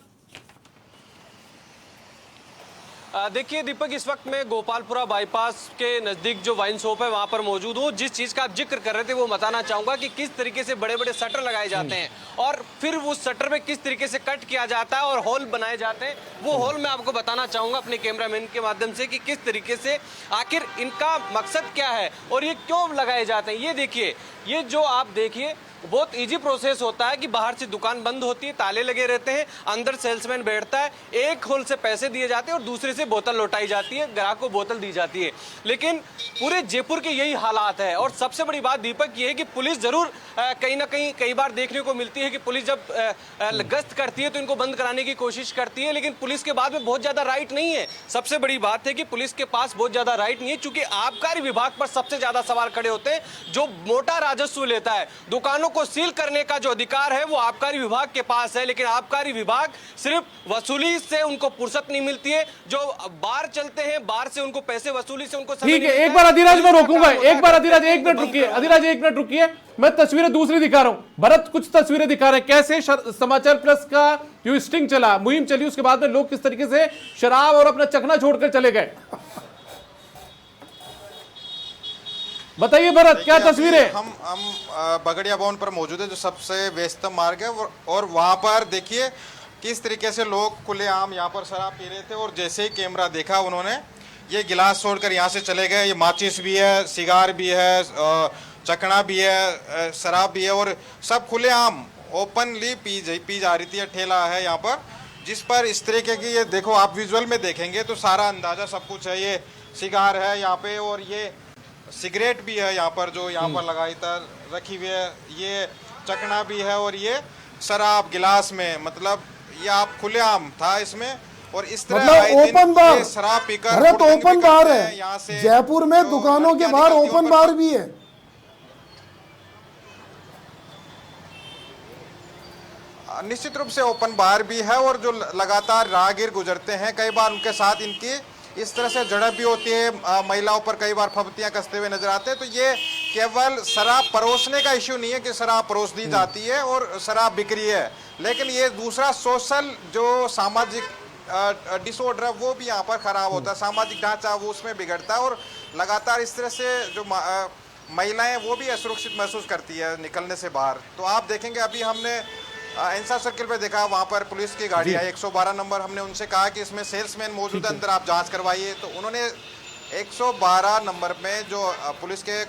देखिए दीपक, इस वक्त मैं गोपालपुरा बाईपास के नज़दीक जो वाइन शॉप है वहाँ पर मौजूद हूँ। जिस चीज़ का आप जिक्र कर रहे थे वो बताना चाहूँगा कि किस तरीके से बड़े बड़े शटर लगाए जाते हैं और फिर उस शटर में किस तरीके से कट किया जाता है और हॉल बनाए जाते हैं। वो हॉल मैं आपको बताना चाहूँगा अपने कैमरामैन के माध्यम से कि किस तरीके से आखिर इनका मकसद क्या है और ये क्यों लगाए जाते हैं। ये देखिए, ये जो आप देखिए बहुत इजी प्रोसेस होता है कि बाहर से दुकान बंद होती है, ताले लगे रहते हैं, अंदर सेल्समैन बैठता है, एक होल से पैसे दिए जाते हैं और दूसरे से बोतल लौटाई जाती है, ग्राहक को बोतल दी जाती है। लेकिन पूरे जयपुर के यही हालात है। और सबसे बड़ी बात दीपक ये है कि पुलिस जरूर कहीं ना कहीं कई बार देखने को मिलती है कि पुलिस जब गश्त करती है तो इनको बंद कराने की कोशिश करती है, लेकिन पुलिस के बाद में बहुत ज्यादा राइट नहीं है। सबसे बड़ी बात है कि पुलिस के पास बहुत ज्यादा राइट नहीं है, चूंकि आबकारी विभाग पर सबसे ज्यादा सवाल खड़े होते हैं, जो मोटा राजस्व लेता है। दुकानों को सील करने का जो अधिकार है वो आबकारी विभाग के पास है, लेकिन आबकारी विभाग सिर्फ वसूली से उनको फुर्सत नहीं मिलती है। जो बार चलते हैं, बार से उनको पैसे वसूली से उनको ठीक है। एक बार अधिराज मैं रोकूंगा, एक बार अधिराज 1 मिनट रुकिए, अधिराज 1 मिनट रुकिए, मैं तस्वीरें दूसरी दिखा रहा हूं। भरत कुछ तस्वीरें दिखा रहे हैं कैसे समाचार प्लस का जो स्टिंग चला, मुहिम चली, उसके बाद में लोग किस तरीके से शराब और अपना चखना छोड़कर चले गए। बताइए भरत, क्या तस्वीरें? हम बगड़िया भवन पर मौजूद है जो सबसे व्यस्तम मार्ग है, और वहां पर देखिए किस तरीके से लोग खुलेआम यहाँ पर शराब पी रहे थे। और जैसे ही कैमरा देखा उन्होंने ये गिलास छोड़कर यहाँ से चले गए। ये माचिस भी है, सिगार भी है, चकना भी है, शराब भी है, और सब खुलेआम ओपनली पी जा रही थी। ठेला है यहाँ पर जिस पर इस तरीके की, ये देखो आप विजुअल में देखेंगे तो सारा अंदाजा सब कुछ है। ये सिगार है यहाँ पे और ये सिगरेट भी है यहाँ पर जो यहाँ पर लगाई रखी हुई है, ये चकना भी है और ये शराब गिलास में, मतलब ये आप खुलेआम था इसमें। और इस तरह मतलब ओपन बार शराब पीकर, अरे तो ओपन बार है यहाँ से, जयपुर में दुकानों के बाहर ओपन बार भी है। निश्चित रूप से ओपन बार भी है, और जो लगातार राहगीर गुजरते हैं कई बार उनके साथ इनकी इस तरह से झड़प भी होती है। महिलाओं पर कई बार फबतियां कसते हुए नजर आते हैं। तो ये केवल शराब परोसने का इश्यू नहीं है कि शराब परोस दी जाती है और शराब बिक रही है, लेकिन ये दूसरा सोशल जो सामाजिक डिसऑर्डर है वो भी यहाँ पर खराब होता है। सामाजिक ढांचा वो उसमें बिगड़ता है, और लगातार इस तरह से जो महिलाएं वो भी असुरक्षित महसूस करती है निकलने से बाहर। तो आप देखेंगे अभी हमने इंसाफ सर्किल पे देखा, वहाँ पर पुलिस की गाड़ी आई 112 नंबर। हमने उनसे कहा कि इसमें सेल्समैन मौजूद है, अंदर आप जांच करवाइए। तो उन्होंने 112 नंबर में जो पुलिस के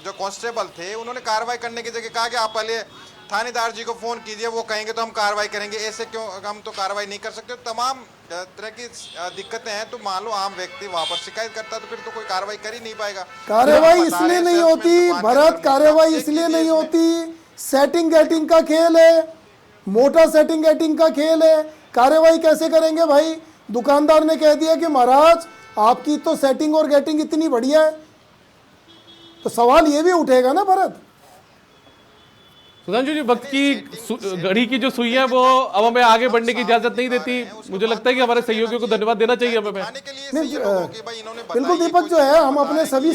जो कांस्टेबल थे उन्होंने कार्रवाई करने की जगह कहा कि आप पहले थानेदार जी को फ़ोन कीजिए, वो कहेंगे तो हम कार्रवाई करेंगे, ऐसे क्यों हम तो कार्रवाई नहीं कर सकते। तमाम तरह की दिक्कतें हैं। तो मान लो आम व्यक्ति वहाँ पर शिकायत करता तो फिर तो कोई कार्रवाई कर ही नहीं पाएगा। कार्रवाई इसलिए नहीं होती भरत, कार्रवाई इसलिए नहीं होती, सेटिंग गेटिंग का खेल है, मोटा सेटिंग गेटिंग का खेल है। कार्रवाई कैसे करेंगे भाई? दुकानदार ने कह दिया कि महाराज आपकी तो सेटिंग और गेटिंग इतनी बढ़िया है, तो सवाल ये भी उठेगा ना भरत। सुधांशु जी, वक्त की घड़ी की जो सुई है वो अब हमें आगे बढ़ने की इजाजत नहीं देती। मुझे लगता है कि हमारे सहयोगियों को धन्यवाद देना चाहिए हमें। बिल्कुल दीपक, जो है हम अपने सभी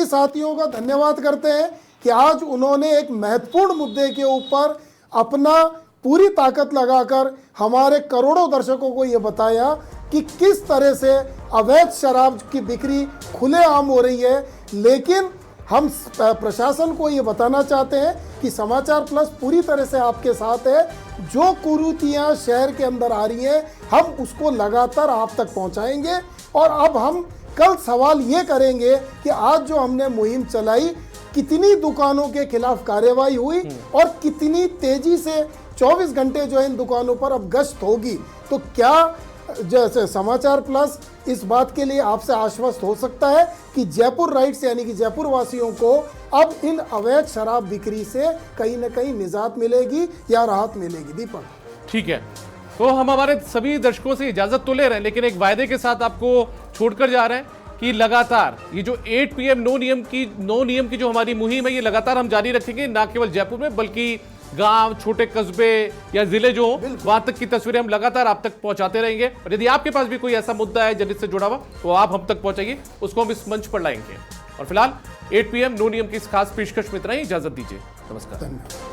साथियों का धन्यवाद करते हैं कि आज उन्होंने एक महत्वपूर्ण मुद्दे के ऊपर अपना पूरी ताकत लगाकर हमारे करोड़ों दर्शकों को ये बताया कि किस तरह से अवैध शराब की बिक्री खुलेआम हो रही है। लेकिन हम प्रशासन को ये बताना चाहते हैं कि समाचार प्लस पूरी तरह से आपके साथ है। जो कुरीतियां शहर के अंदर आ रही हैं, हम उसको लगातार आप तक पहुंचाएंगे। और अब हम कल सवाल ये करेंगे कि आज जो हमने मुहिम चलाई, कितनी दुकानों के खिलाफ कार्रवाई हुई और कितनी तेजी से 24 घंटे जो है इन दुकानों पर अब गश्त होगी। तो क्या जैसे समाचार प्लस इस बात के लिए आपसे आश्वस्त हो सकता है कि जयपुर राइट्स यानी कि जयपुर वासियों को अब इन अवैध शराब बिक्री से कहीं ना कहीं निजात मिलेगी या राहत मिलेगी? दीपक, ठीक है, तो हम हमारे सभी दर्शकों से इजाजत तो ले रहे हैं, लेकिन एक वायदे के साथ आपको छोड़कर जा रहे हैं कि लगातार ये जो 8 PM नो नियम की जो हमारी मुहिम है, ये लगातार हम जारी रखेंगे, ना केवल जयपुर में बल्कि गांव, छोटे कस्बे या जिले जो वहां तक की तस्वीरें हम लगातार आप तक पहुंचाते रहेंगे। और यदि आपके पास भी कोई ऐसा मुद्दा है जनहित से जुड़ा हुआ, तो आप हम तक पहुंचाइए, उसको हम इस मंच पर लाएंगे। और फिलहाल 8 PM नो नियम की इस खास पेशकश में इतना ही। इजाजत दीजिए, नमस्कार।